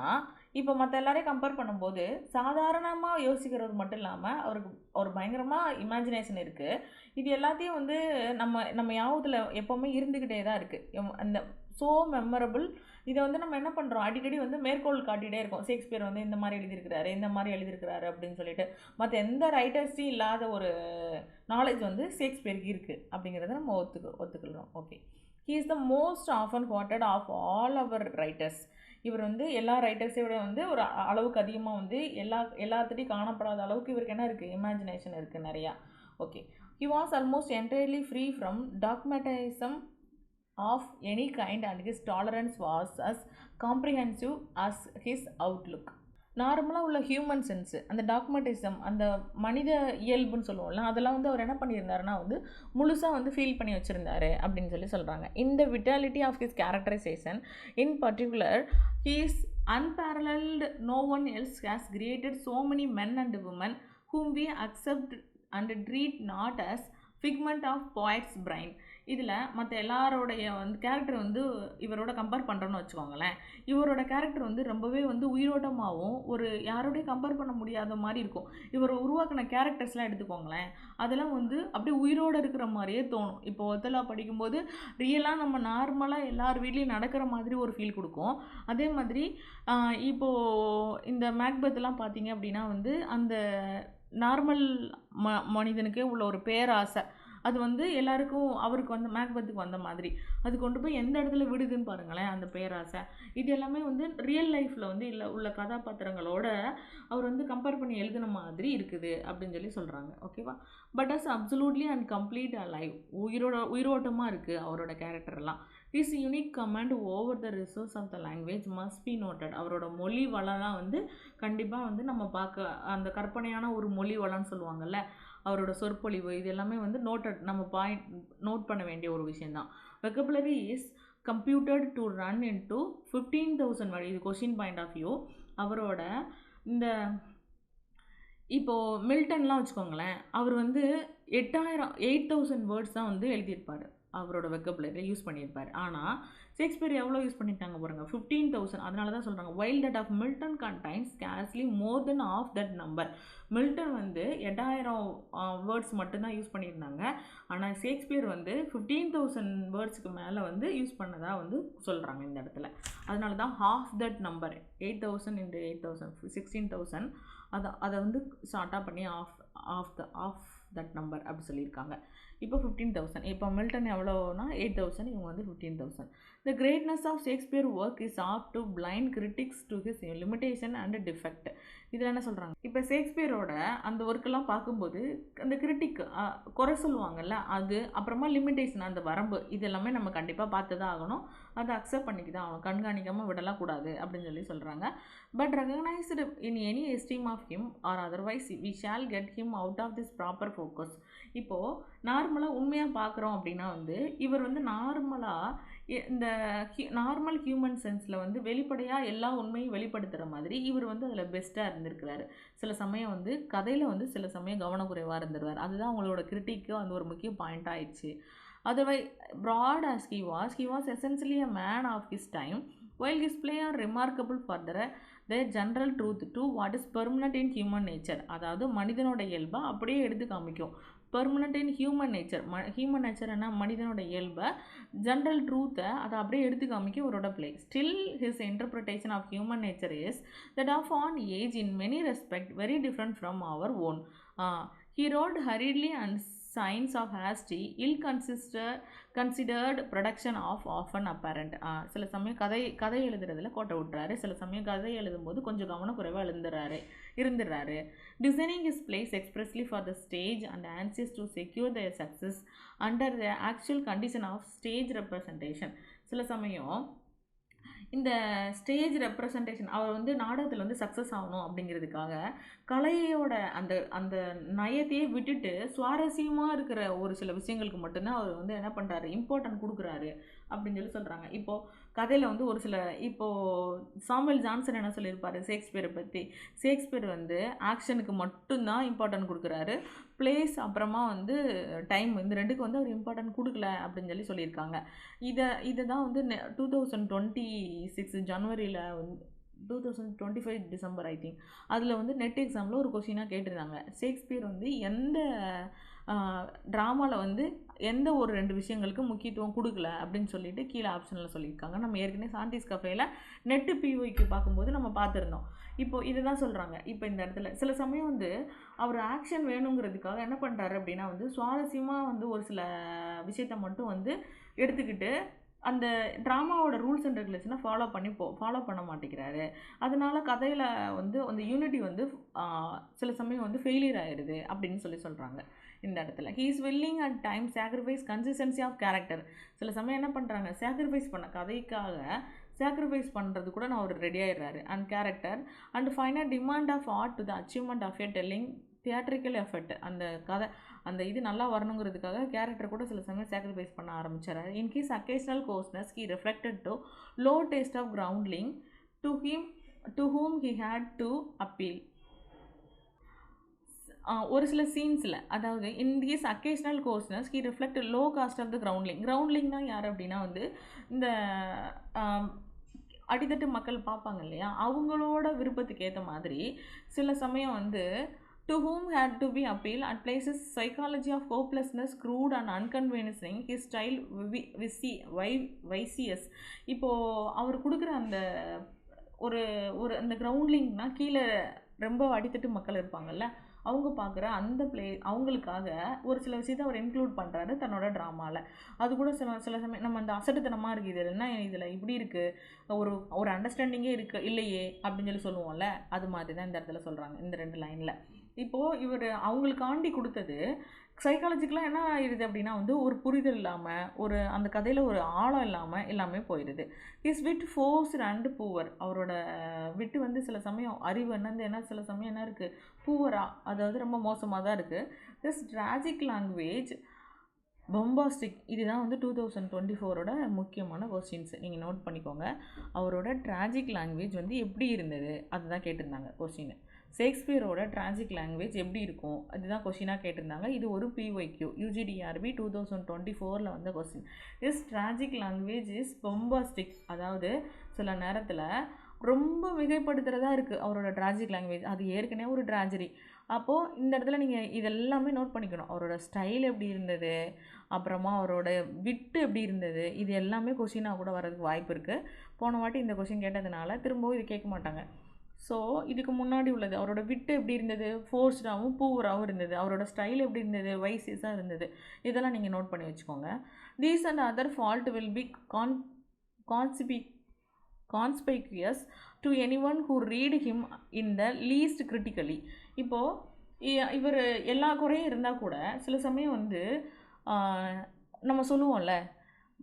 இப்போ மற்ற எல்லாரையும் கம்பேர் பண்ணும்போது சாதாரணமாக யோசிக்கிறவர் மட்டும் இல்லாமல் அவருக்கு ஒரு பயங்கரமாக இமேஜினேஷன் இருக்குது. இது எல்லாத்தையும் வந்து நம்ம யாவத்தில் எப்போவுமே இருந்துக்கிட்டே தான் இருக்குது. அந்த ஸோ மெமரபிள் இதை வந்து நம்ம என்ன பண்ணுறோம், அடிக்கடி வந்து மேற்கோள் காட்டிகிட்டே இருக்கோம். ஷேக்ஸ்பியர் வந்து இந்த மாதிரி எழுதியிருக்கிறாரு அப்படின்னு சொல்லிட்டு மற்ற எந்த ரைட்டர்ஸையும் இல்லாத ஒரு நாலேஜ் வந்து ஷேக்ஸ்பியருக்கு இருக்குது அப்படிங்கிறத நம்ம ஒத்துக்கிறோம். Okay. He is the most often quoted of all our writers. இவர் வந்து எல்லா ரைட்டர்ஸை விட வந்து ஒரு அளவுக்கு அதிகமாக வந்து எல்லாத்துட்டையும் காணப்படாத அளவுக்கு இவருக்கு என்ன இருக்குது, இமேஜினேஷன் இருக்குது நிறையா. Okay. He was almost entirely free from dogmatism of any kind and his tolerance was as comprehensive as his outlook. நார்மலாக உள்ள ஹியூமன் சென்ஸு, அந்த டாக்மெட்டிசம், அந்த மனித இயல்புன்னு சொல்லுவோம்ல, அதெல்லாம் வந்து அவர் என்ன பண்ணியிருந்தாருன்னா வந்து முழுசாக வந்து ஃபீல் பண்ணி வச்சுருந்தாரு அப்படின்னு சொல்கிறாங்க. இந்த vitality of his characterisation in particular he is unparalleled. No one else has created so many men and women whom we accept and treat not as figment of poet's brain. இதில் மற்ற எல்லாரோடைய வந்து கேரக்டர் வந்து இவரோட கம்பேர் பண்ணுறோன்னு வச்சுக்கோங்களேன். இவரோட கேரக்டர் வந்து ரொம்பவே வந்து உயிரோட்டமாகவும் ஒரு யாரோடையும் கம்பேர் பண்ண முடியாத மாதிரி இருக்கும். இவர் உருவாக்கின கேரக்டர்ஸ்லாம் எடுத்துக்கோங்களேன், அதெல்லாம் வந்து அப்படியே உயிரோடு இருக்கிற மாதிரியே தோணும். இப்போ ஒத்தலா படிக்கும்போது ரியலாக நம்ம நார்மலாக எல்லார் வீட்லேயும் நடக்கிற மாதிரி ஒரு ஃபீல் கொடுக்கும். அதே மாதிரி இப்போது இந்த மேக்பெத்லாம் பார்த்தீங்க அப்படின்னா வந்து அந்த நார்மல் மனிதனுக்கே உள்ள ஒரு பேராசை, அது வந்து எல்லாருக்கும் அவருக்கு வந்து மேக்பெத்துக்கு வந்த மாதிரி அது கொண்டு போய் எந்த இடத்துல விடுதுன்னு பாருங்களேன், அந்த பேராசை. இது எல்லாமே வந்து ரியல் லைஃப்பில் வந்து உள்ள கதாபாத்திரங்களோட அவர் வந்து கம்பேர் பண்ணி எழுதின மாதிரி இருக்குது அப்படின்னு சொல்கிறாங்க. ஓகேவா. But as absolutely and complete alive, உயிரோட்டமாக இருக்குது அவரோட கேரக்டர்லாம். Is unique command over the resource of the language must be noted. அவரோட மொழி வளம்லாம் வந்து கண்டிப்பாக வந்து நம்ம பார்க்க, அந்த கற்பனையான ஒரு மொழி வளம்னு சொல்லுவாங்கள்ல, அவரோட சொற்பொழிவு, இது எல்லாமே வந்து நம்ம நோட் பண்ண வேண்டிய ஒரு விஷயந்தான். Vocabulary is computed to run into 15,000 word. இது கொஷின் பாயிண்ட் ஆஃப் வியூ. அவரோட இந்த இப்போது மில்டன்லாம் வச்சுக்கோங்களேன், அவர் வந்து 8,000 வேர்ட்ஸ் தான் வந்து எழுதியிருப்பார், அவரோட வெக்கபுலரியில் யூஸ் பண்ணியிருப்பார். ஆனால் ஷேக்ஸ்பியர் எவ்வளோ யூஸ் பண்ணிட்டாங்க பாருங்கள், 15,000. அதனால தான் சொல்கிறாங்க while that of Milton contains scarcely more than half that number. Milton வந்து 8,000 வேர்ட்ஸ் மட்டும்தான் யூஸ் பண்ணியிருந்தாங்க. ஆனால் ஷேக்ஸ்பியர் வந்து 15,000 வேர்ட்ஸுக்கு மேலே வந்து யூஸ் பண்ணதாக வந்து சொல்கிறாங்க இந்த இடத்துல. அதனால தான் ஹாஃப் தட் நம்பர் 8,000 into 8,000 16,000 அதை வந்து ஷார்ட்டாக பண்ணி ஆஃப் தட் நம்பர் அப்படி சொல்லியிருக்காங்க. இப்போ 15,000. இப்போ மில்டன் எவ்வளோனா 8,000, இவங்க வந்து 15,000. The greatness of Shakespeare work is apt to blind critics to his limitation and defect. இதில் என்ன சொல்கிறாங்க, இப்போ ஷேக்ஸ்பியரோட அந்த ஒர்க்கெல்லாம் பார்க்கும்போது அந்த கிரிட்டிக் குறை சொல்லுவாங்கள்ல, அது அப்புறமா லிமிட்டேஷன், அந்த வரம்பு, இது எல்லாமே நம்ம கண்டிப்பாக பார்த்து தான் ஆகணும், அதை அக்செப்ட் பண்ணிக்க தான் ஆகணும், கண்காணிக்காமல் விடலாம் கூடாது அப்படின்னு சொல்கிறாங்க. But recognised in any esteem of him or otherwise we shall get him him out of this proper focus. இப்போது நார்மலாக உண்மையாக பார்க்குறோம் அப்படின்னா வந்து இவர் வந்து நார்மலாக இந்த நார்மல் ஹியூமன் சென்ஸில் வந்து வெளிப்படையாக எல்லா உண்மையும் வெளிப்படுத்துகிற மாதிரி இவர் வந்து அதில் பெஸ்ட்டாக இருந்திருக்கிறாரு. சில சமயம் வந்து கதையில் வந்து சில சமயம் கவனக்குறைவாக இருந்துருவார். அதுதான் அவங்களோட கிரிட்டிக்கு அந்த ஒரு முக்கிய பாயிண்ட் ஆயிடுச்சு. Otherwise, broad as he was essentially a man of his time, while his play are remarkable for their general truth to what is permanent in human nature. அதாவது மனிதனோட இயல்பை அப்படியே எடுத்து காமிக்கும். Permanent in human nature, human nature என்ன, மனிதனோட இயல்பை ஜென்ரல் ட்ரூத்தை அதை அப்படியே எடுத்து காமிக்க அவரோட play. Still his interpretation of human nature is that of an age in many respect very different from our own. He wrote hurriedly and signs of hasty, ill-considered production of often apparent. சில சமயம் கதை எழுதுறதுல கோட்டை விட்டுறாரு, சில சமயம் கதை எழுதும்போது கொஞ்சம் கவனக்குறைவாக இருந்துடுறாரு. Designing his plays expressly for the stage and anxious to secure their success under the actual condition of stage representation. சில சமயம் இந்த ஸ்டேஜ் ரெப்ரசன்டேஷன் அவர் வந்து நாடகத்தில் வந்து சக்ஸஸ் ஆகணும் அப்படிங்கிறதுக்காக கலையோட அந்த அந்த நயத்தையே விட்டுட்டு சுவாரஸ்யமாக இருக்கிற ஒரு சில விஷயங்களுக்கு மட்டும்தான் அவர் வந்து என்ன பண்ணுறாரு, இம்பார்ட்டன்ட் கொடுக்குறாரு அப்படின்னு சொல்லி சொல்கிறாங்க. இப்போது கதையில் வந்து ஒரு சில இப்போது சாமுவேல் ஜான்சன் என்ன சொல்லியிருப்பார் ஷேக்ஸ்பியரை பற்றி, ஷேக்ஸ்பியர் வந்து ஆக்ஷனுக்கு மட்டும்தான் இம்பார்ட்டன்ட் கொடுக்குறாரு, பிளேஸ் அப்புறமா வந்து டைம் இந்த ரெண்டுக்கு வந்து அவர் இம்பார்ட்டன்ட் கொடுக்கல அப்படின்னு சொல்லியிருக்காங்க. இதை தான் வந்து 2026 ஜனவரியில் வந்து 2025 டிசம்பர் ஐ திங்க் அதில் வந்து நெட் எக்ஸாமில் ஒரு கொஸ்டினாக கேட்டிருந்தாங்க. ஷேக்ஸ்பியர் வந்து எந்த ட்ராமாவில் வந்து எந்த ஒரு 2 விஷயங்களுக்கு முக்கியத்துவம் கொடுக்கல அப்படின்னு சொல்லிட்டு கீழே ஆப்ஷனில் சொல்லியிருக்காங்க. நம்ம ஏற்கனவே சாந்திஸ் கஃபேயில் நெட்டு பிஒய்க்கு பார்க்கும்போது நம்ம பார்த்துருந்தோம். இப்போது இதை தான் சொல்கிறாங்க. இப்போ இந்த இடத்துல சில சமயம் வந்து அவர் ஆக்ஷன் வேணுங்கிறதுக்காக என்ன பண்ணுறாரு அப்படின்னா வந்து சுவாரஸ்யமாக வந்து ஒரு சில விஷயத்தை மட்டும் வந்து எடுத்துக்கிட்டு அந்த ட்ராமாவோட ரூல்ஸ் அண்ட் ரெகுலேஷனை ஃபாலோ பண்ண மாட்டேங்கிறாரு. அதனால கதையில் வந்து அந்த யூனிட்டி வந்து சில சமயம் வந்து ஃபெயிலியர் ஆயிடுது அப்படின்னு சொல்கிறாங்க இந்த இடத்துல. He is willing at time sacrifice consistency of character. சில சமயம் என்ன பண்ணுறாங்க, சாக்ரிஃபைஸ் பண்ண கதைக்காக சாக்ரிஃபைஸ் பண்ணுறது கூட நான் அவர் ரெடி ஆகிடுறாரு. And character and final demand of art to the achievement of a telling theatrical effect. அந்த கதை அந்த இது நல்லா வரணுங்கிறதுக்காக கேரக்டர் கூட சில சமயம் சாக்ரிஃபைஸ் பண்ண ஆரம்பிச்சார். In his occasional coarseness he reflected to low taste of groundling to whom he had to appeal. ஒரு சில சீன்ஸில் அதாவது in this occasional coarseness he reflect low cast of the கிரவுண்ட்லிங்னா யார் அப்படின்னா வந்து இந்த அடித்தட்டு மக்கள் பார்ப்பாங்க இல்லையா, அவங்களோட விருப்பத்துக்கு ஏற்ற மாதிரி சில சமயம் வந்து to whom had to be appeal at places psychology of hopelessness crude and unconvincing his style vicious. இப்போது அவர் கொடுக்குற அந்த ஒரு அந்த கிரவுண்ட்லிங்னா கீழே ரொம்ப அடித்தட்டு மக்கள் இருப்பாங்கல்ல, அவங்க பார்க்குற அந்த அவங்களுக்காக ஒரு சில விஷயத்தை அவர் இன்க்ளூட் பண்ணுறாரு தன்னோட ட்ராமாவில். அது கூட சில சமயம் நம்ம அந்த அசட்டுத்தனமாக இருக்குது, இது என்ன இதில் இப்படி இருக்குது, ஒரு அண்டர்ஸ்டாண்டிங்கே இல்லையே அப்படின்னு சொல்லுவோம்ல, அது மாதிரி தான் இந்த இடத்துல சொல்கிறாங்க இந்த 2 லைனில். இப்போது இவர் அவங்களுக்காண்டி கொடுத்தது சைக்காலஜிக்கலாக என்ன ஆயிடுது அப்படின்னா வந்து ஒரு புரிதல் இல்லாமல் அந்த கதையில் ஒரு ஆழம் இல்லாமல் எல்லாமே போயிடுது. ஹிஸ் விட் ஃபோர்ஸ்ட் அண்ட் பூவர். அவரோட விட்டு வந்து சில சமயம் அறிவு என்ன சில சமயம் என்ன இருக்குது பூவரா, அதாவது ரொம்ப மோசமாக தான் இருக்குது. This tragic language bombastic. இதுதான் வந்து 2024 முக்கியமான கொஸ்டின்ஸ், நீங்கள் நோட் பண்ணிக்கோங்க. அவரோட ட்ராஜிக் லாங்குவேஜ் வந்து எப்படி இருந்தது அதுதான் கேட்டிருந்தாங்க கொஸ்டின். ஷேக்ஸ்பியரோட ட்ராஜிக் லாங்குவேஜ் எப்படி இருக்கும் அதுதான் கொஸ்டினாக கேட்டிருந்தாங்க. இது ஒரு பிஒய்க்யூ UGDRB 2024 வந்த question. Is tragic language is bombastic. அதாவது சில நேரத்தில் ரொம்ப மிகைப்படுத்துகிறதா இருக்குது அவரோட ட்ராஜிக் லாங்குவேஜ். அது ஏற்கனவே ஒரு ட்ராஜடி. அப்போது இந்த இடத்துல நீங்கள் இதெல்லாமே நோட் பண்ணிக்கணும். அவரோட ஸ்டைல் எப்படி இருந்தது, அப்புறமா அவரோட விட்டு எப்படி இருந்தது, இது எல்லாமே கொஸ்டினாக கூட வர்றதுக்கு வாய்ப்பு இருக்குது. போன வாட்டி இந்த கொஸ்டின் கேட்டதுனால திரும்பவும் இது கேட்க மாட்டாங்க. ஸோ இதுக்கு முன்னாடி உள்ளது அவரோட விட்டு எப்படி இருந்தது, ஃபோர்ஸ்டாகவும் பூவராகவும் இருந்தது, அவரோட ஸ்டைல் எப்படி இருந்தது, வைசியஸாக இருந்தது, இதெல்லாம் நீங்கள் நோட் பண்ணி வச்சுக்கோங்க. These and other fault will be conspicuous to anyone who read him in the least critically. இப்போது இவர் எல்லா குறையும் இருந்தால் கூட சில சமயம் வந்து நம்ம சொல்லுவோம்ல,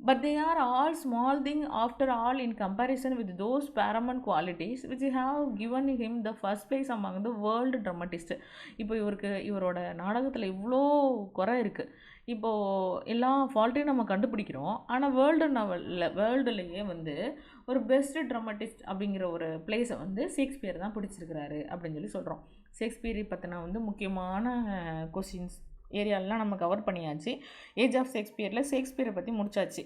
but they are all small thing after all in comparison with those paramount qualities which have given him the first place among the world dramatist. இப்போ இவரோட நாடகத்தில் இவ்வளோ குறை இருக்குது. இப்போது எல்லா ஃபால்ட்டையும் நம்ம கண்டுபிடிக்கிறோம். ஆனால் வேர்ல்டுலேயே வந்து ஒரு பெஸ்ட் ட்ராமட்டிஸ்ட் அப்படிங்கிற ஒரு பிளேஸை வந்து ஷேக்ஸ்பியர் தான் பிடிச்சிருக்கிறாரு அப்படின்னு சொல்லி சொல்கிறோம். ஷேக்ஸ்பியரை பற்றின வந்து முக்கியமான கொஸ்டின்ஸ் ஏரியாலெலாம் நம்ம கவர் பண்ணியாச்சு. ஏஜ் ஆஃப் ஷேக்ஸ்பியரை பற்றி முடிச்சாச்சு.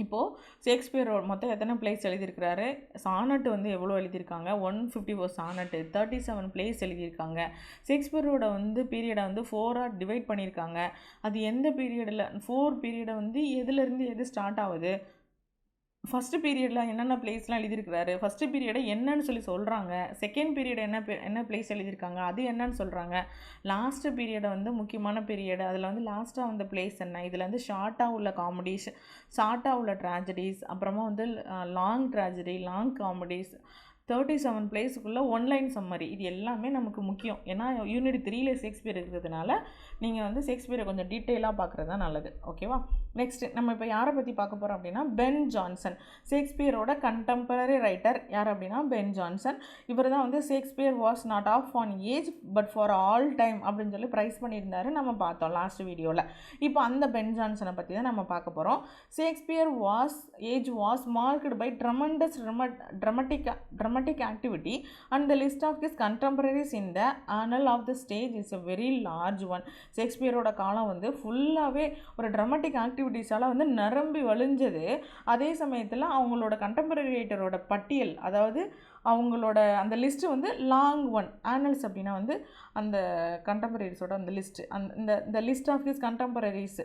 இப்போது ஷேக்ஸ்பியரோட மொத்தம் எத்தனை பிளேஸ் எழுதியிருக்கிறாரு, சானட்டு வந்து எவ்வளோ எழுதியிருக்காங்க, 154 சானட்டு, 37 பிளேஸ் எழுதியிருக்காங்க. ஷேக்ஸ்பியரோட வந்து பீரியடை வந்து 4ஆக டிவைட் பண்ணியிருக்காங்க. அது எந்த பீரியடில் 4 பீரியடை வந்து எதுலேருந்து எது ஸ்டார்ட் ஆகுது, ஃபஸ்ட்டு பீரியடில் என்னென்ன பிளேஸ்லாம் எழுதியிருக்கிறாரு, ஃபஸ்ட்டு பீரியடை என்னன்னு சொல்லி சொல்கிறாங்க, செகண்ட் பீரியட் என்ன பிளேஸ் எழுதியிருக்காங்க அது என்னன்னு சொல்கிறாங்க, லாஸ்ட்டு பீரியடை வந்து முக்கியமான பீரியடு அதில் வந்து லாஸ்ட்டாக வந்த பிளேஸ் என்ன, இதில் வந்து ஷார்ட்டாக உள்ள காமெடிஸ், ஷார்ட்டாக உள்ள ட்ராஜடிஸ், அப்புறமா வந்து லாங் ட்ராஜடி, லாங் காமெடிஸ், 37 பிளேஸுக்குள்ளே ஒன்லைன் சம்மரி, இது எல்லாமே நமக்கு முக்கியம். ஏன்னா யூனிட் 3ல ஷேக்ஸ்பியர் இருக்கிறதுனால நீங்கள் வந்து ஷேக்ஸ்பியரை கொஞ்சம் டீட்டெயிலாக பார்க்குறது தான் நல்லது. ஓகேவா? நெக்ஸ்ட் நம்ம இப்போ யாரை பற்றி பார்க்க போகிறோம் அப்படின்னா பென் ஜான்சன். ஷேக்ஸ்பியரோட கண்டெம்பரரி ரைட்டர் யார் அப்படின்னா பென் ஜான்சன். இவர் தான் வந்து Shakespeare was not of an age but for all time அப்படின்னு சொல்லி ப்ரைஸ் பண்ணியிருந்தாரு, நம்ம பார்த்தோம் லாஸ்ட் வீடியோவில். இப்போ அந்த பென் ஜான்சனை பற்றி தான் நம்ம பார்க்க போகிறோம். Shakespeare age was marked by tremendous dramatic activity and the list of his contemporaries in the annal of the stage is a very large one. ஷேக்ஸ்பியரோட காலம் வந்து ஃபுல்லாகவே ஒரு ட்ராமாட்டிக் ஆக்டிவிட்டீஸால் வந்து நிரம்பி வழிஞ்சது. அதே சமயத்தில் அவங்களோட கண்டெம்பரரி ரைட்டரோட பட்டியல், அதாவது அவங்களோட அந்த லிஸ்ட்டு வந்து லாங் ஒன். ஆனல்ஸ் அப்படின்னா வந்து அந்த கண்டெம்பரரிஸோட அந்த லிஸ்ட்டு, இந்த list of his contemporaries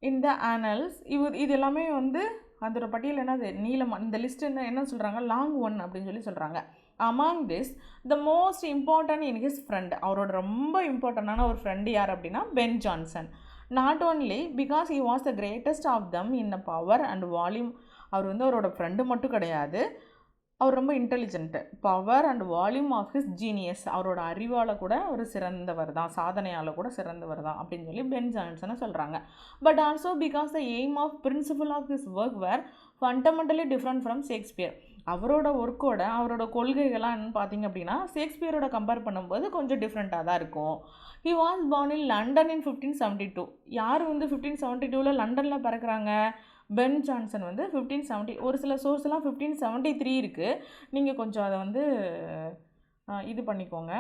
in the annals, இது எல்லாமே வந்து அதோட பட்டியல் என்னது நீளமாக, இந்த லிஸ்ட் என்ன சொல்கிறாங்க லாங் ஒன் அப்படின்னு சொல்லி சொல்கிறாங்க. Among this the most important in his friend, அவரோட ரொம்ப இம்பார்ட்டண்டான ஒரு ஃப்ரெண்டு யார் அப்படின்னா Ben Jonson. Not only because he was the greatest of them in a power and volume, அவர் வந்து அவரோட ஃப்ரெண்டு மட்டும் கிடையாது, அவர் ரொம்ப intelligent, power and volume of his genius, அவரோட அறிவால் கூட ஒரு சிறந்தவர் தான், சாதனையால் கூட சிறந்தவர் தான் அப்படின்னு சொல்லி பென் ஜான்சனை சொல்கிறாங்க. But also because the aim of principal of his work were fundamentally different from Shakespeare. அவரோட ஒர்க்கோட அவரோட கொள்கைகள்லாம் என்னன்னு பார்த்தீங்க அப்படின்னா ஷேக்ஸ்பியரோட கம்பேர் பண்ணும்போது கொஞ்சம் டிஃப்ரெண்ட்டாக தான் இருக்கும். He was born in London in 1572. யார் வந்து 1572 லண்டனில் பிறக்கிறாங்க? பென் ஜான்சன் வந்து 1570. ஒரு சில சோர்ஸ்லாம் 1573 இருக்குது, நீங்கள் கொஞ்சம் அதை வந்து இது பண்ணிக்கோங்க,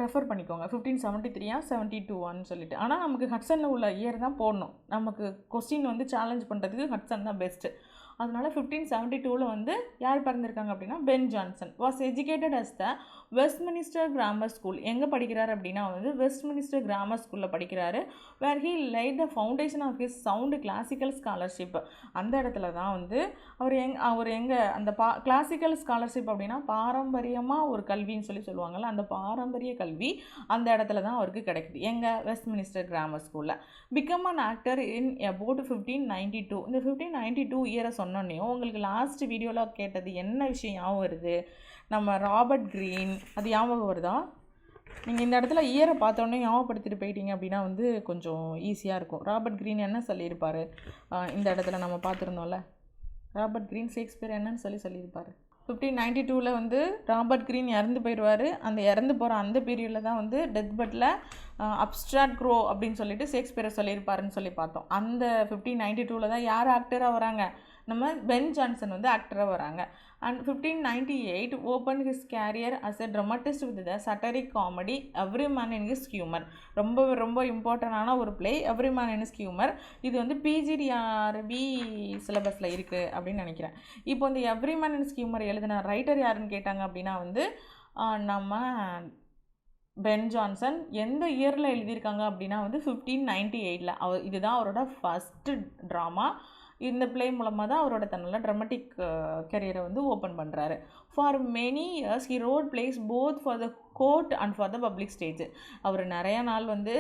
ரெஃபர் பண்ணிக்கோங்க. 1573 72 சொல்லிட்டு. ஆனால் நமக்கு ஹட்சனில் உள்ள இயர் தான் போடணும், நமக்கு கொஸ்டின் வந்து சேலஞ்ச் பண்ணுறதுக்கு ஹட்சன் தான் பெஸ்ட்டு. அதனால் 1572 வந்து யார் பிறந்திருக்காங்க அப்படின்னா Ben Jonson. Was educated as the Westminster grammar school. எங்கே படிக்கிறாரு அப்படின்னா வந்து வெஸ்ட்மினிஸ்டர் கிராமர் ஸ்கூலில் படிக்கிறாரு. Where he laid the foundation of his sound classical scholarship. அந்த இடத்துல தான் வந்து அவர் எங்கே அந்த கிளாசிக்கல் ஸ்காலர்ஷிப் அப்படின்னா பாரம்பரியமாக ஒரு கல்வின்னு சொல்லி சொல்லுவாங்கள்ல, அந்த பாரம்பரிய கல்வி அந்த இடத்துல தான் அவருக்கு கிடைக்குது. எங்கள் வெஸ்ட்மினிஸ்டர் கிராமர் ஸ்கூலில். Become an actor in about 1592. இந்த 1592 இயரை சொன்னோன்னே உங்களுக்கு லாஸ்ட் வீடியோவில் கேட்டது என்ன விஷயம் ஞாபகம் வருது? நம்ம ராபர்ட் கிரீன், அது ஞாபகம் வருதா? நீங்கள் இந்த இடத்துல இயரை பார்த்தோன்னே ஞாபகப்படுத்திட்டு போயிட்டீங்க அப்படின்னா வந்து கொஞ்சம் ஈஸியாக இருக்கும். ராபர்ட் கிரீன் என்ன சொல்லியிருப்பார் இந்த இடத்துல நம்ம பார்த்துருந்தோம்ல, ராபர்ட் கிரீன் ஷேக்ஸ்பியர் என்னன்னு சொல்லியிருப்பார். 1592 வந்து ராபர்ட் கிரீன் இறந்து போயிடுவார். அந்த இறந்து போகிற அந்த பீரியடில் தான் வந்து டெத் பெட்டில் அப்ஸ்ட்ராக்ட் க்ரோ அப்படின்னு சொல்லிட்டு ஷேக்ஸ்பியரை சொல்லியிருப்பாருன்னு சொல்லி பார்த்தோம். அந்த 1592 தான் யார் ஆக்டராக வராங்க? நம்ம பென் ஜான்சன் வந்து ஆக்டராக வராங்க. And 1598 open his career as a dramatist with the satiric comedy every man in his humour. ரொம்ப இம்பார்ட்டண்டான ஒரு play every man in his humour. இது வந்து பிஜிடிஆர்பி சிலபஸில் இருக்குது அப்படின்னு நினைக்கிறேன். இப்போ இந்த every man in his humour எழுதின ரைட்டர் யாருன்னு கேட்டாங்க அப்படின்னா வந்து நம்ம பென் ஜான்சன். எந்த இயரில் எழுதியிருக்காங்க அப்படின்னா வந்து 1598. இதுதான் அவரோட ஃபஸ்ட்டு ட்ராமா. இந்த பிளே மூலமாக தான் அவரோட தன்னோட ட்ராமட்டிக் கரியரை வந்து ஓப்பன் பண்ணுறாரு. For many years he wrote plays both for the court and for the public stage. அவர் நிறையா நாள் வந்து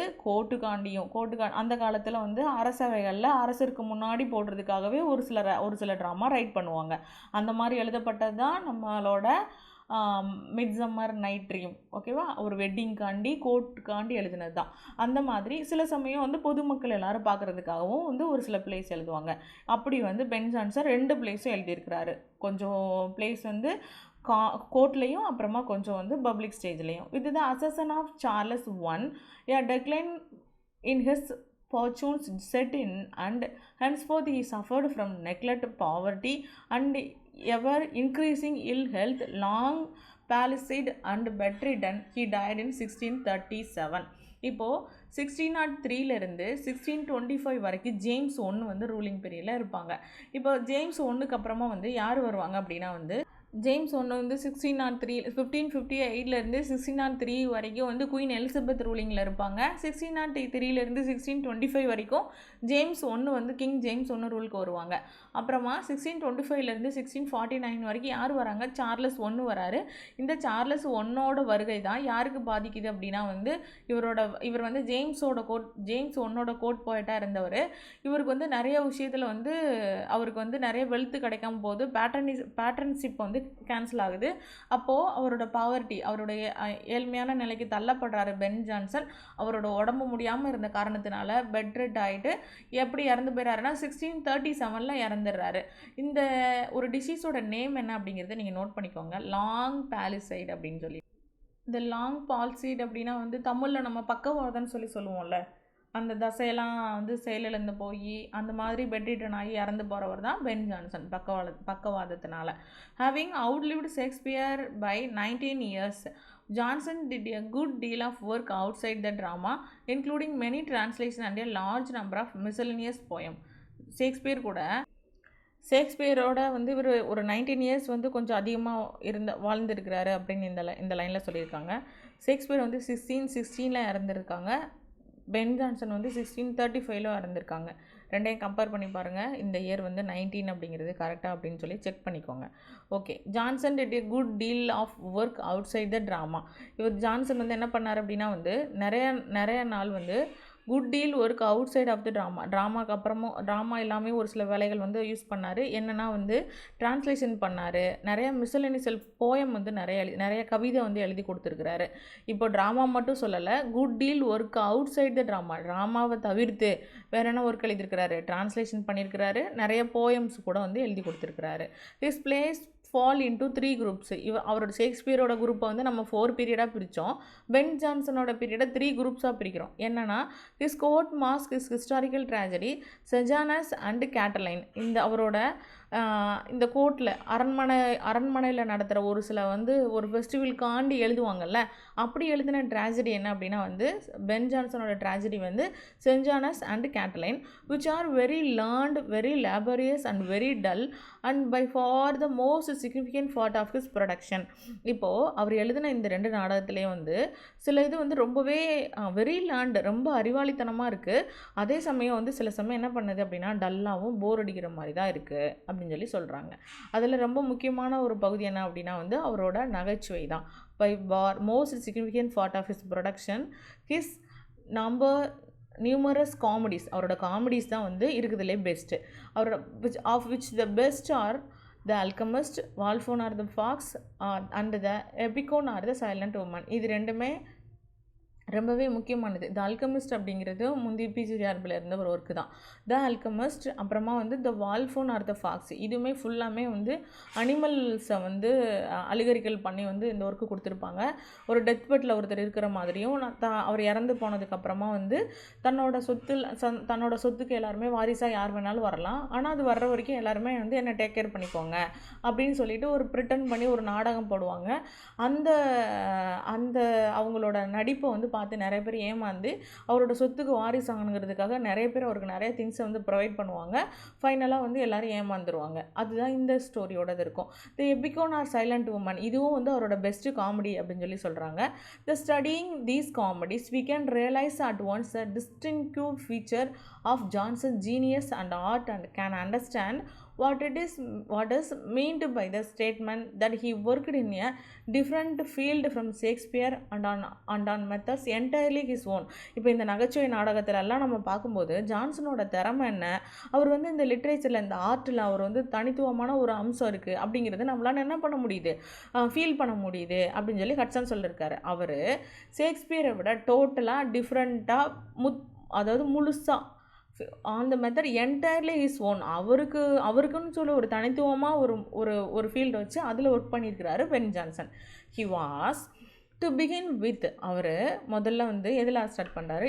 அந்த காலத்தில் வந்து அரசவைகளில் அரசருக்கு முன்னாடி போடுறதுக்காகவே ஒரு சில ட்ராமா ரைட் பண்ணுவாங்க. அந்த மாதிரி எழுதப்பட்டது தான் நம்மளோட மிட்சம்மர் நைட் ட்ரீம், ஓகேவா, ஒரு வெட்டிங்காண்டி கோர்ட்டுக்காண்டி எழுதினது தான். அந்த மாதிரி சில சமயம் வந்து பொதுமக்கள் எல்லாரும் பார்க்குறதுக்காகவும் வந்து ஒரு சில பிளேஸ் எழுதுவாங்க. அப்படி வந்து பென் ஜான்சன் 2 பிளேஸும் எழுதியிருக்கிறாரு. கொஞ்சம் பிளேஸ் வந்து கோர்ட்லேயும் அப்புறமா கொஞ்சம் வந்து பப்ளிக் ஸ்டேஜ்லேயும். இது the accession of Charles I, a decline in his fortunes set in, and henceforth he suffered from neglect, poverty, and ever increasing ill health, long palsy and bedridden. He died in 1637. இப்போது 1603லேருந்து 1625 வரைக்கும் ஜேம்ஸ் I வந்து ரூலிங் பீரியடில் இருப்பாங்க. இப்போ ஜேம்ஸ் Iக்கு அப்புறமா வந்து யார் வருவாங்க அப்படின்னா வந்து ஜேம்ஸ் I வந்து 1558லேருந்து 1603 வரைக்கும் வந்து குயின் எலிசபெத் ரூலிங்கில் இருப்பாங்க. 1603லேருந்து 1625 வரைக்கும் ஜேம்ஸ் I வந்து கிங் ஜேம்ஸ் I ரூலுக்கு வருவாங்க. அப்புறமா 1625லேருந்து 1649 வரைக்கும் யார் வராங்க? சார்லஸ் I வராரு. இந்த சார்லஸ் Iயோட வருகை தான் யாருக்கு பாதிக்குது அப்படின்னா வந்து இவர் வந்து ஜேம்ஸ் Iயோட கோர்ட் போய்ட்டாக இருந்தவர். இவருக்கு வந்து நிறைய விஷயத்தில் வந்து அவருக்கு வந்து நிறைய வெல்த் கிடைக்காம போது பேட்டர்ன்ஷிப் வந்து கேன்சல் ஆகுது. அப்போது அவரோட பாவர்ட்டி, அவருடைய ஏழ்மையான நிலைக்கு தள்ளப்படுறாரு பென் ஜான்சன். அவரோட உடம்பு முடியாமல் இருந்த காரணத்தினால பெட்ரெட் ஆகிட்டு எப்படி இறந்து போயிறாருன்னா 1637 இறந்துடுறாரு. இந்த ஒரு டிசீஸோட நேம் என்ன அப்படிங்கிறத நீங்கள் நோட் பண்ணிக்கோங்க. லாங் பாலிசைடு அப்படின்னு சொல்லி. இந்த லாங் பால்சைடு அப்படின்னா வந்து தமிழில் நம்ம பக்கவாதம்னு சொல்லுவோம்ல, அந்த தசையெல்லாம் வந்து செயலிழந்து போய் அந்த மாதிரி பெட்ரிட்டன் ஆகி இறந்து போகிறவர் தான் பென் ஜான்சன் பக்கவாதத்தினால. Having outlived Shakespeare by 19 years, Johnson did a good deal of work outside the drama, including many translations and a large number of miscellaneous poems. ஷேக்ஸ்பியரோட வந்து இவர் ஒரு 19 years வந்து கொஞ்சம் அதிகமாக வாழ்ந்துருக்கிறாரு அப்படின்னு இந்த லைனில் சொல்லியிருக்காங்க. ஷேக்ஸ்பியர் வந்து 1616 இறந்துருக்காங்க. பென் ஜான்சன் வந்து 1635 இறந்துருக்காங்க. ரெண்டையும் கம்பேர் பண்ணி பாருங்கள். இந்த இயர் வந்து 19 அப்படிங்கிறது கரெக்டாக அப்படின்னு சொல்லி செக் பண்ணிக்கோங்க. Okay, Jonson did a good deal of work outside the drama. இவர் ஜான்சன் வந்து என்ன பண்ணார் அப்படின்னா வந்து நிறைய நாள் வந்து good deal work outside of the ட்ராமாக்கு அப்புறமும் ட்ராமா எல்லாமே ஒரு சில வேலைகள் வந்து யூஸ் பண்ணார். என்னென்னா வந்து டிரான்ஸ்லேஷன் பண்ணார். நிறைய மிஸ்செலேனியஸ் போயம் வந்து நிறைய கவிதை வந்து எழுதி கொடுத்துருக்கிறாரு. இப்போ ட்ராமா மட்டும் சொல்லலை, good deal work outside the ட்ராமாவை தவிர்த்து வேறு என்ன ஒர்க் எழுதியிருக்கிறாரு? டிரான்ஸ்லேஷன் பண்ணியிருக்கிறாரு. நிறைய போயம்ஸ் கூட வந்து எழுதி கொடுத்துருக்கிறாரு. This place fall into 3 groups. அவரோட ஷேக்ஸ்பியரோட குரூப்பை வந்து நம்ம 4 பீரியடாக பிரித்தோம். பென் ஜான்சனோட பீரியடை 3 குரூப்ஸாக பிரிக்கிறோம். என்னென்னா his court masque, his historical tragedy, Sejanus and Catiline. அவரோட இந்த கோர்ட்டில் அரண்மனையில் நடத்துகிற ஒரு சில வந்து ஒரு ஃபெஸ்டிவலுக்காண்டி எழுதுவாங்கல்ல, அப்படி எழுதின ட்ராஜடி என்ன அப்படின்னா வந்து பென் ஜான்சனோட ட்ராஜடி வந்து Sejanus and Catiline, which are very learned, very laborious and very dull and by far the most significant part of his production. இப்போது அவர் எழுதின இந்த 2 நாடகத்துலேயும் வந்து சில இது வந்து ரொம்பவே வெரி லேர்ன்டு, ரொம்ப அறிவாளித்தனமாக இருக்குது. அதே சமயம் வந்து சில சமயம் என்ன பண்ணுது அப்படின்னா டல்லாகவும் போர் அடிக்கிற மாதிரி தான் இருக்குது அப்படின்னு சொல்லி சொல்கிறாங்க. அதில் ரொம்ப முக்கியமான ஒரு பகுதி என்ன அப்படின்னா வந்து அவரோட நகைச்சுவை தான். By most significant part of his production his numerous comedies. அவரோட காமெடிஸ் தான் வந்து இருக்குதுலே பெஸ்ட்டு. அவரோட which the best are The Alchemist, Wolfson or the Fox, and The Epicon or the Silent Woman. இது ரெண்டுமே ரொம்பவே முக்கியமானது. த அல்கமிஸ்ட் அப்படிங்கிறது முந்தி பிஜிஆர்பில் இருந்த ஒரு ஒர்க்கு தான். த அல்கமிஸ்ட், அப்புறமா வந்து த வால்ஃபோன் ஆர் த ஃபாக்ஸ், இதுவுமே ஃபுல்லாமே வந்து அனிமல்ஸை வந்து அலிகரிக்கல் பண்ணி வந்து இந்த ஒர்க்கு கொடுத்துருப்பாங்க. ஒரு டெத் பெட்டில் ஒருத்தர் இருக்கிற மாதிரியும் அவர் இறந்து போனதுக்கப்புறமா வந்து தன்னோட சொத்துக்கு எல்லாருமே வாரிசாக யார் வேணாலும் வரலாம், ஆனால் அது வர்ற வரைக்கும் எல்லாருமே வந்து என்னை டேக் கேர் பண்ணிக்கோங்க அப்படின்னு சொல்லிட்டு ஒரு ப்ரிட்டன் பண்ணி ஒரு நாடகம் போடுவாங்க. அந்த அவங்களோட நடிப்பை வந்து பார்த்து நிறைய பேர் ஏமாந்து அவரோட சொத்துக்கு வாரிசு ஆகணுங்கிறதுக்காக நிறைய பேர் அவருக்கு நிறைய திங்ஸை வந்து ப்ரொவைட் பண்ணுவாங்க. ஃபைனலாக வந்து எல்லோரும் ஏமாந்துருவாங்க. அதுதான் இந்த ஸ்டோரியோடது இருக்கும். The Epicoene or silent woman, இதுவும் வந்து அவரோட பெஸ்ட்டு காமெடி அப்படின்னு சொல்லி சொல்கிறாங்க. The studying these comedies we can realize at once a distinctive feature of Johnson's genius and art and can understand what is meant by the statement that he worked in a different field from Shakespeare and on methods entirely his own. இப்போ இந்த நகைச்சுவை நாடகத்துல எல்லாம் நம்ம பார்க்கும்போது ஜான்சனோட திறமை என்ன, அவர் வந்து இந்த லிட்ரேச்சரில் இந்த ஆர்ட்டில் அவர் வந்து தனித்துவமான ஒரு அம்சம் இருக்குது அப்படிங்கிறது நம்மளால் என்ன பண்ண முடியுது, ஃபீல் பண்ண முடியுது அப்படின்னு சொல்லி ஹட்சன் சொல்லியிருக்காரு. அவர் ஷேக்ஸ்பியரை விட டோட்டலாக டிஃப்ரெண்ட்டாக அதாவது முழுசாக on the method entirely is own, அவருக்குன்னு சொல்லி ஒரு தனித்துவமாக ஒரு ஃபீல்டு வச்சு அதில் ஒர்க் பண்ணியிருக்கிறாரு Ben Jonson. He was to begin with, அவர் முதல்ல வந்து எதில் ஸ்டார்ட் பண்ணுறாரு,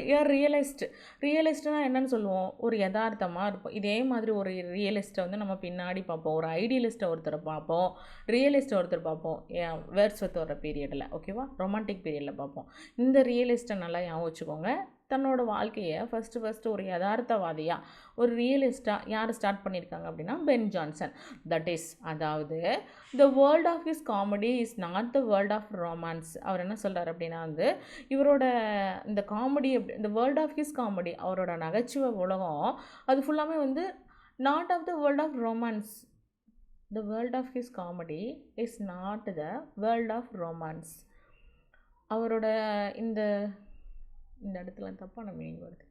ரியலிஸ்ட்னா என்னன்னு சொல்லுவோம், ஒரு யதார்த்தமாக இருப்போம். இதே மாதிரி ஒரு ரியலிஸ்ட்டை வந்து நம்ம பின்னாடி பார்ப்போம், ஒரு ஐடியலிஸ்ட்டை ஒருத்தரை பார்ப்போம், ரியலிஸ்ட்டை ஒருத்தர் பார்ப்போம் வேர்ட்ஸ்வர்த் வர பீரியடில், ஓகேவா, ரொமான்டிக் பீரியடில் பார்ப்போம். இந்த ரியலிஸ்ட்டை நல்லா ஞாபகம் வச்சுக்கோங்க. தன்னோட வாழ்க்கையை ஃபஸ்ட்டு ஒரு யதார்த்தவாதியாக ஒரு ரியலிஸ்ட்டாக யார் ஸ்டார்ட் பண்ணியிருக்காங்க அப்படின்னா பென் ஜான்சன். தட் இஸ், அதாவது the world of his comedy is not the world of romance. அவர் என்ன சொல்கிறார் அப்படின்னா வந்து இவரோட இந்த காமெடி இந்த வேர்ல்ட் ஆஃப் ஹிஸ் காமெடி, அவரோட நகைச்சுவை உலகம் அது ஃபுல்லாமே வந்து not of the world of romance. The world of his comedy is not the world of romance. அவரோட இந்த இடத்துல தப்பான மீனிங் வருது.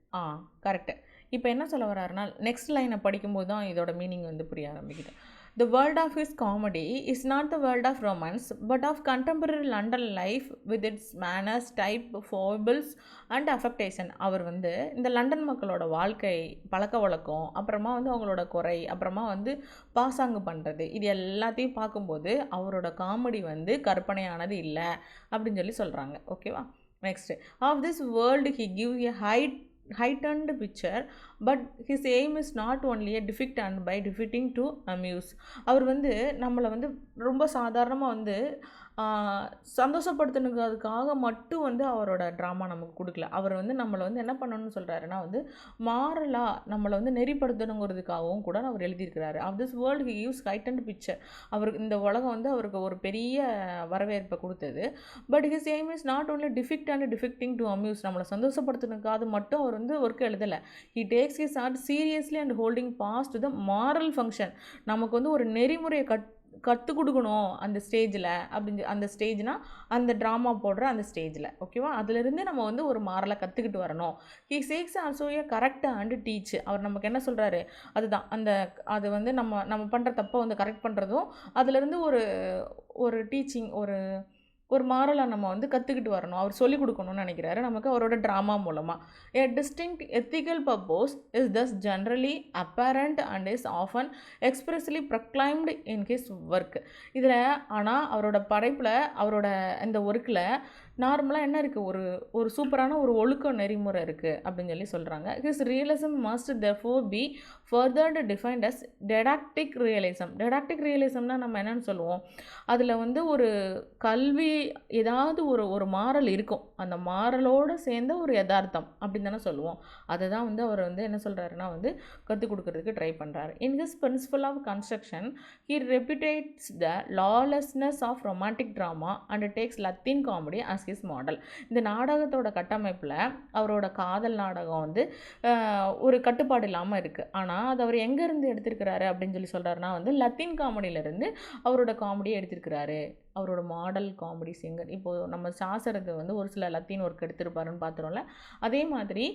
கரெக்டு. இப்போ என்ன சொல்ல வர்றாருன்னா நெக்ஸ்ட் லைனை படிக்கும்போது தான் இதோட மீனிங் வந்து புரிய ஆரம்பிக்குது. The world of his comedy is not the world of romance, but of contemporary London life with its manners, type, foibles and affectation. அவர் வந்து இந்த லண்டன் மக்களோட வாழ்க்கை பழக்க வழக்கம், அப்புறமா வந்து அவங்களோட குறை, அப்புறமா வந்து பாசாங்கு பண்ணுறது, இது எல்லாத்தையும் பார்க்கும்போது அவரோட காமெடி வந்து கற்பனையானது இல்லை அப்படின்னு சொல்லி சொல்கிறாங்க. ஓகேவா. Next, of this world he gives a heightened picture, but his aim is not only a depict and by depicting to amuse. அவர் வந்து நம்மளை வந்து ரொம்ப சாதாரணமாக வந்து சந்தோஷப்படுத்தினுக்கிறதுக்காக மட்டும் வந்து அவரோட ட்ராமா நமக்கு கொடுக்கல. அவர் வந்து நம்மளை வந்து என்ன பண்ணணும்னு சொல்கிறாருன்னா வந்து மாறலாக நம்மளை வந்து நெறிப்படுத்தணுங்கிறதுக்காகவும் கூட அவர் எழுதியிருக்கிறாரு. Of this world he use heightened picture. அவருக்கு இந்த உலகம் வந்து அவருக்கு ஒரு பெரிய வரவேற்பை கொடுத்தது. But his aim is not only depict and depicting to amuse. நம்மளை சந்தோஷப்படுத்தினுக்காக மட்டும் அவர் வந்து ஒர்க் எழுதலை. He takes his art seriously and holding pass to the moral function. நமக்கு வந்து ஒரு நெறிமுறையை கற்றுக் கொடுக்கணும் அந்த ஸ்டேஜில் அந்த ஸ்டேஜ்னால் அந்த ட்ராமா போடுற அந்த ஸ்டேஜில், ஓகேவா, அதிலிருந்து நம்ம வந்து ஒரு மாரலை கற்றுக்கிட்டு வரணும். He seeks also a correct and teach. அவர் நமக்கு என்ன சொல்கிறாரு, அதுதான் அது வந்து நம்ம பண்ணுற தப்பை வந்து கரெக்ட் பண்ணுறதும் அதிலிருந்து ஒரு டீச்சிங் ஒரு மாரலை நம்ம வந்து கற்றுக்கிட்டு வரணும், அவர் சொல்லிக் கொடுக்கணும்னு நினைக்கிறாரு நமக்கு அவரோட ட்ராமா மூலமாக. A distinct ethical purpose is thus generally apparent and is often expressly proclaimed in his work. இதில் ஆனால் அவரோட படைப்பில் அவரோட இந்த ஒர்க்கில் நார்மலாக என்ன இருக்குது, ஒரு சூப்பரான ஒரு ஒழுக்க நெறிமுறை இருக்குது அப்படின்னு சொல்லி சொல்கிறாங்க. His realism must therefore be further defined as didactic realism. didactic realismனா நம்ம என்னென்னு சொல்லுவோம், அதில் வந்து ஒரு கல்வி ஏதாவது ஒரு மாறல் இருக்கும், அந்த மாறலோடு சேர்ந்த ஒரு யதார்த்தம் அப்படின்னு தானே சொல்லுவோம். அதை தான் வந்து அவர் வந்து என்ன சொல்கிறாருன்னா வந்து கற்றுக் கொடுக்கறதுக்கு ட்ரை பண்ணுறாரு. In his principle of construction he repudiates the lawlessness of romantic drama and takes Latin comedy as his model. இந்த நாடகத்தோட கட்டமைப்பில் அவரோட காதல் நாடகம் வந்து ஒரு கட்டுப்பாடு இல்லாமல் இருக்குது. ஆனால் அது அவர் எங்கேருந்து எடுத்திருக்கிறாரு அப்படின்னு சொல்லி சொல்கிறாருன்னா வந்து லத்தீன் காமெடியிலேருந்து அவரோட காமெடியை எடுத்திருக்கிறாரு. அவரோட மாடல் காமெடி சிங்கர். இப்போது நம்ம சாசருக்கு வந்து ஒரு சில லத்தீன் ஒர்க் எடுத்திருப்பாருன்னு பார்த்துருவோம்ல, அதே மாதிரி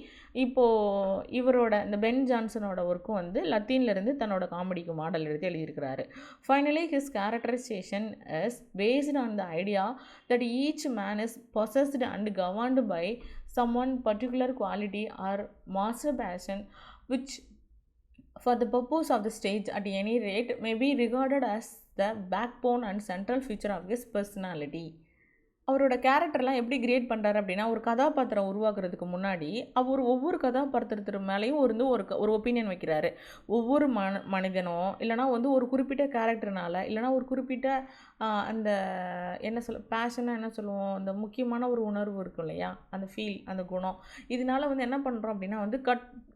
இப்போது இவரோட இந்த பென் ஜான்சனோட ஒர்க்கும் வந்து லத்தீன்லேருந்து தன்னோட காமெடிக்கு மாடல் எடுத்து எழுதியிருக்கிறாரு. Finally his characterization is based on the idea that each man is possessed and governed by some one particular quality or master passion which for the purpose of the stage at any rate may be regarded as the backbone and central feature of his personality. அவரோட கேரக்டர்லாம் எப்படி கிரியேட் பண்ணுறாரு அப்படின்னா, ஒரு கதாபாத்திரம் உருவாக்குறதுக்கு முன்னாடி அவர் ஒவ்வொரு கதாபாத்திரத்து மேலேயும் ஒரு ஒப்பீனியன் வைக்கிறாரு. ஒவ்வொரு மனிதனும் இல்லைனா வந்து ஒரு குறிப்பிட்ட கேரக்டர்னால இல்லைனா ஒரு குறிப்பிட்ட அந்த என்ன பேஷனாக என்ன சொல்லுவோம், அந்த முக்கியமான ஒரு உணர்வு இருக்கும் இல்லையா, அந்த ஃபீல், அந்த குணம், இதனால வந்து என்ன பண்ணுறோம் அப்படின்னா வந்து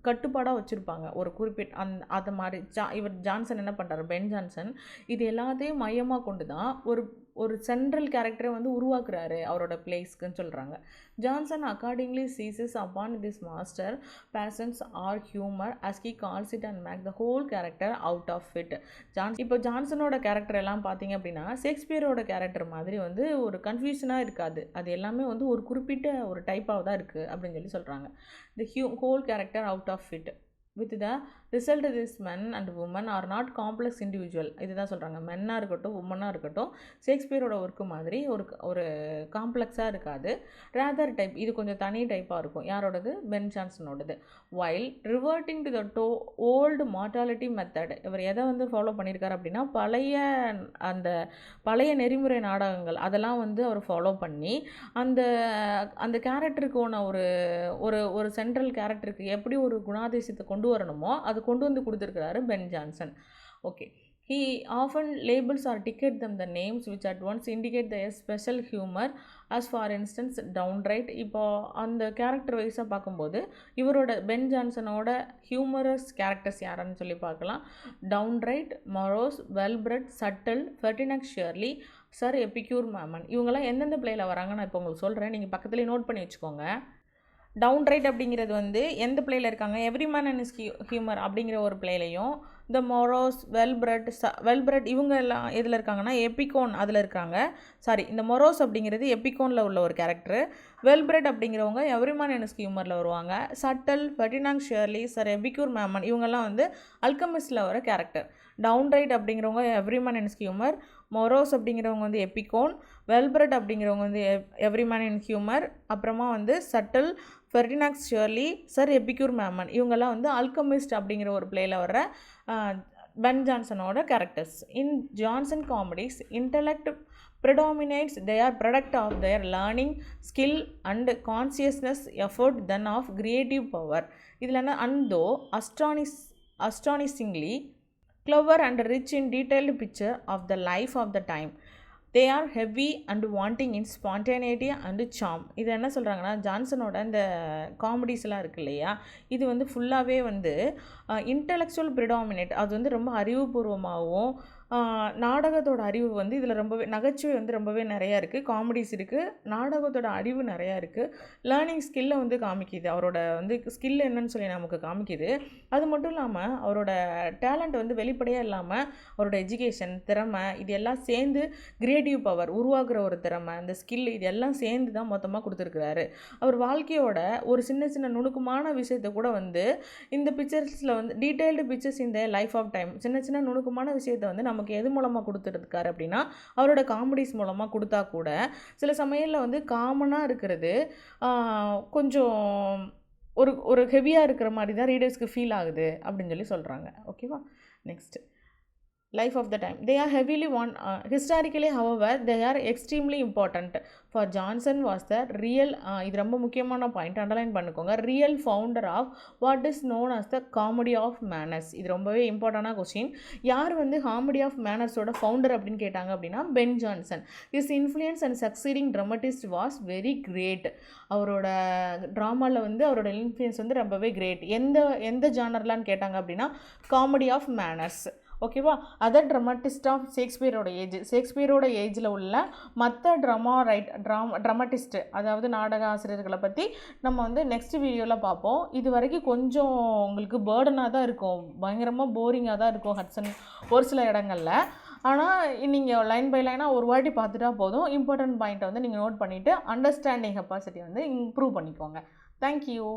கட்டுப்பாடாக வச்சுருப்பாங்க ஒரு குறிப்பிட்ட அது மாதிரி. இவர் ஜான்சன் என்ன பண்ணுறாரு, பென் ஜான்சன் இது எல்லாத்தையும் மையமாக கொண்டு தான் ஒரு சென்ட்ரல் கேரக்டரை வந்து உருவாக்குறாரு அவரோட பிளேஸ்க்குன்னு சொல்கிறாங்க. Jonson accordingly seizes upon this master passions or humour as he calls it and make the whole character out of it. இப்போ ஜான்சனோட கேரக்டர் எல்லாம் பார்த்தீங்க அப்படின்னா ஷேக்ஸ்பியரோட கேரக்டர் மாதிரி வந்து ஒரு கன்ஃபியூஷனாக இருக்காது. அது எல்லாமே வந்து ஒரு குறிப்பிட்ட ஒரு டைப்பாக தான் இருக்குது அப்படின்னு சொல்கிறாங்க. the whole character out of it with the result this men and women are not complex individual. இதுதான் சொல்கிறாங்க. மென்னாக இருக்கட்டும் உமனாக இருக்கட்டும் ஷேக்ஸ்பியரோட ஒர்க்கு மாதிரி ஒரு காம்ப்ளெக்ஸாக இருக்காது. ரேதர் டைப் இது கொஞ்சம் தனி டைப்பாக இருக்கும். யாரோடது? பென் ஜான்சனோடது. While reverting to the old morality method. இவர் எதை வந்து ஃபாலோ பண்ணியிருக்காரு அப்படின்னா பழைய நெறிமுறை நாடகங்கள் அதெல்லாம் வந்து அவர் ஃபாலோ பண்ணி அந்த கேரக்டருக்கான ஒரு சென்ட்ரல் கேரக்டருக்கு எப்படி ஒரு குணாதிசயத்தை கொண்டு வரணுமோ அது கொண்டு வந்து கொடுத்துருக்கிறாரு Ben Jonson. Okay. He often labels or dictates them the names which at once indicate their special humor, as for instance downright. இப்போ அந்த கேரக்டர் வைஸாக பார்க்கும்போது இவரோட பென் ஜான்சனோட ஹியூமரஸ் கேரக்டர்ஸ் யாருன்னு சொல்லி பார்க்கலாம். Downright, Morose, Wellbred, Subtle, Ferdinand Shirley, sir Epicure Mammon. இவங்கெல்லாம் எந்தெந்த பிளேயில் வராங்க நான் இப்போ உங்களுக்கு சொல்கிறேன். நீங்கள் பக்கத்துலேயே நோட் பண்ணி வச்சுக்கோங்க. டவுன்ரைட் அப்படிங்கிறது வந்து எந்த பிளேயில் இருக்காங்க? Every man and is humour அப்படிங்கிற ஒரு பிளேலையும், த மொரோஸ், வெல்பிரெட் இவங்க எல்லாம் எதில் இருக்காங்கன்னா எபிகோன் அதில் இருக்காங்க. இந்த மொரோஸ் அப்படிங்கிறது எபிகோனில் உள்ள ஒரு கேரக்டர். வெல்பிரெட் அப்படிங்கிறவங்க எவ்ரி மேன் அண்ட் இஸ் ஹியூமரில் வருவாங்க. Subtle, Ferdinand Shirley, sir Epicure Mammon இவங்கெல்லாம் வந்து அல்கமிஸ்டில் வர கேரக்டர். டவுன்ரைட் அப்படிங்கிறவங்க every man and is humour, Morose அப்படிங்கிறவங்க வந்து எபிகோன், வெல்பிரெட் அப்படிங்கிறவங்க வந்து எவ்ரி மேன் அண்ட் ஹியூமர், அப்புறமா வந்து Subtle, Ferdinand Shirley, sir Epicure Mammon இவங்கெல்லாம் வந்து அல்கமிஸ்ட் அப்படிங்கிற ஒரு பிளேயில் வர்ற பென் ஜான்சனோட characters. In Jonson comedies intellect predominates. They are product of their learning, skill and consciousness effort than of creative power. இதில் என்ன and though astonishingly clever and rich in detailed picture of the life of the time, they are heavy and wanting in spontaneity and charm. இது என்ன சொல்கிறாங்கன்னா ஜான்சனோட இந்த காமெடிஸ்லாம் இருக்கு இல்லையா, இது வந்து ஃபுல்லாகவே வந்து இன்டலெக்சுவல் ப்ரிடாமினேட், அது வந்து ரொம்ப அறிவுபூர்வமாகவும் நாடகத்தோட அறிவு வந்து இதில் ரொம்பவே நகைச்சுவை வந்து ரொம்பவே நிறையா இருக்குது. காமெடிஸ் இருக்குது, நாடகத்தோட அறிவு நிறையா இருக்குது. லேர்னிங் ஸ்கில்லை வந்து காமிக்குது. அவரோட வந்து ஸ்கில் என்னன்னு சொல்லி நமக்கு காமிக்குது. அது மட்டும் இல்லாமல் அவரோட டேலண்ட் வந்து வெளிப்படையாக இல்லாமல் அவரோட எஜுகேஷன், திறமை இது எல்லாம் சேர்ந்து கிரியேட்டிவ் பவர் உருவாக்குற ஒரு திறமை, அந்த ஸ்கில் இது எல்லாம் சேர்ந்து தான் மொத்தமாக கொடுத்துருக்குறாரு. அவர் வாழ்க்கையோட ஒரு சின்ன சின்ன நுணுக்கமான விஷயத்தை கூட வந்து இந்த பிக்சர்ஸில் வந்து டீட்டெயில்டு பிக்சர்ஸ் இந்த லைஃப் ஆஃப் டைம் சின்ன சின்ன நுணுக்கமான விஷயத்தை வந்து நமக்கு எது மூலமாக கொடுத்துருக்காரு அப்படின்னா அவரோட காமெடிஸ் மூலமாக கொடுத்தா கூட சில சமயத்தில் வந்து காமனாக இருக்கிறது கொஞ்சம் ஒரு ஹெவியாக இருக்கிற மாதிரி தான் ரீடர்ஸ்க்கு ஃபீல் ஆகுது அப்படின்னு சொல்லி சொல்கிறாங்க. ஓகேவா? Next life of the time. They are heavily historically, however, they are extremely important. For Johnson was the real, இது ரொம்ப முக்கியமான பாயிண்ட், அண்டர்லைன் பண்ணிக்கோங்க, real founder of what is known as the comedy of manners. இது ரொம்பவே இம்பார்ட்டண்டான கொஸ்டின். யார் வந்து காமெடி ஆஃப் மேனர்ஸோட ஃபவுண்டர் அப்படின்னு கேட்டாங்க அப்படின்னா Ben Jonson. Is influence and succeeding dramatist was very great. அவரோட ட்ராமாவில் வந்து அவரோட இன்ஃப்ளூயன்ஸ் வந்து ரொம்பவே கிரேட். எந்த ஜானர்லான்னு கேட்டாங்க அப்படின்னா காமெடி ஆஃப் மேனர்ஸ். ஓகேவா? அதர் ட்ராமட்டிஸ்ட் ஆஃப் ஷேக்ஸ்பியரோட ஏஜில் உள்ள மற்ற ட்ராமட்டிஸ்ட்டு, அதாவது நாடக ஆசிரியர்களை பற்றி நம்ம வந்து நெக்ஸ்ட் வீடியோவில் பார்ப்போம். இது வரைக்கும் கொஞ்சம் உங்களுக்கு பேர்டனாக தான் இருக்கும், பயங்கரமாக போரிங்காக தான் இருக்கும் ஹட்சன் ஒரு சில இடங்களில். ஆனால் நீங்கள் லைன் பை லைனாக ஒரு வாட்டி பார்த்துட்டா போதும். இம்பார்ட்டன்ட் பாயிண்ட்டை வந்து நீங்கள் நோட் பண்ணிவிட்டு அண்டர்ஸ்டாண்டிங் கெப்பாசிட்டி வந்து இம்ப்ரூவ் பண்ணிக்கோங்க. தேங்க்யூ.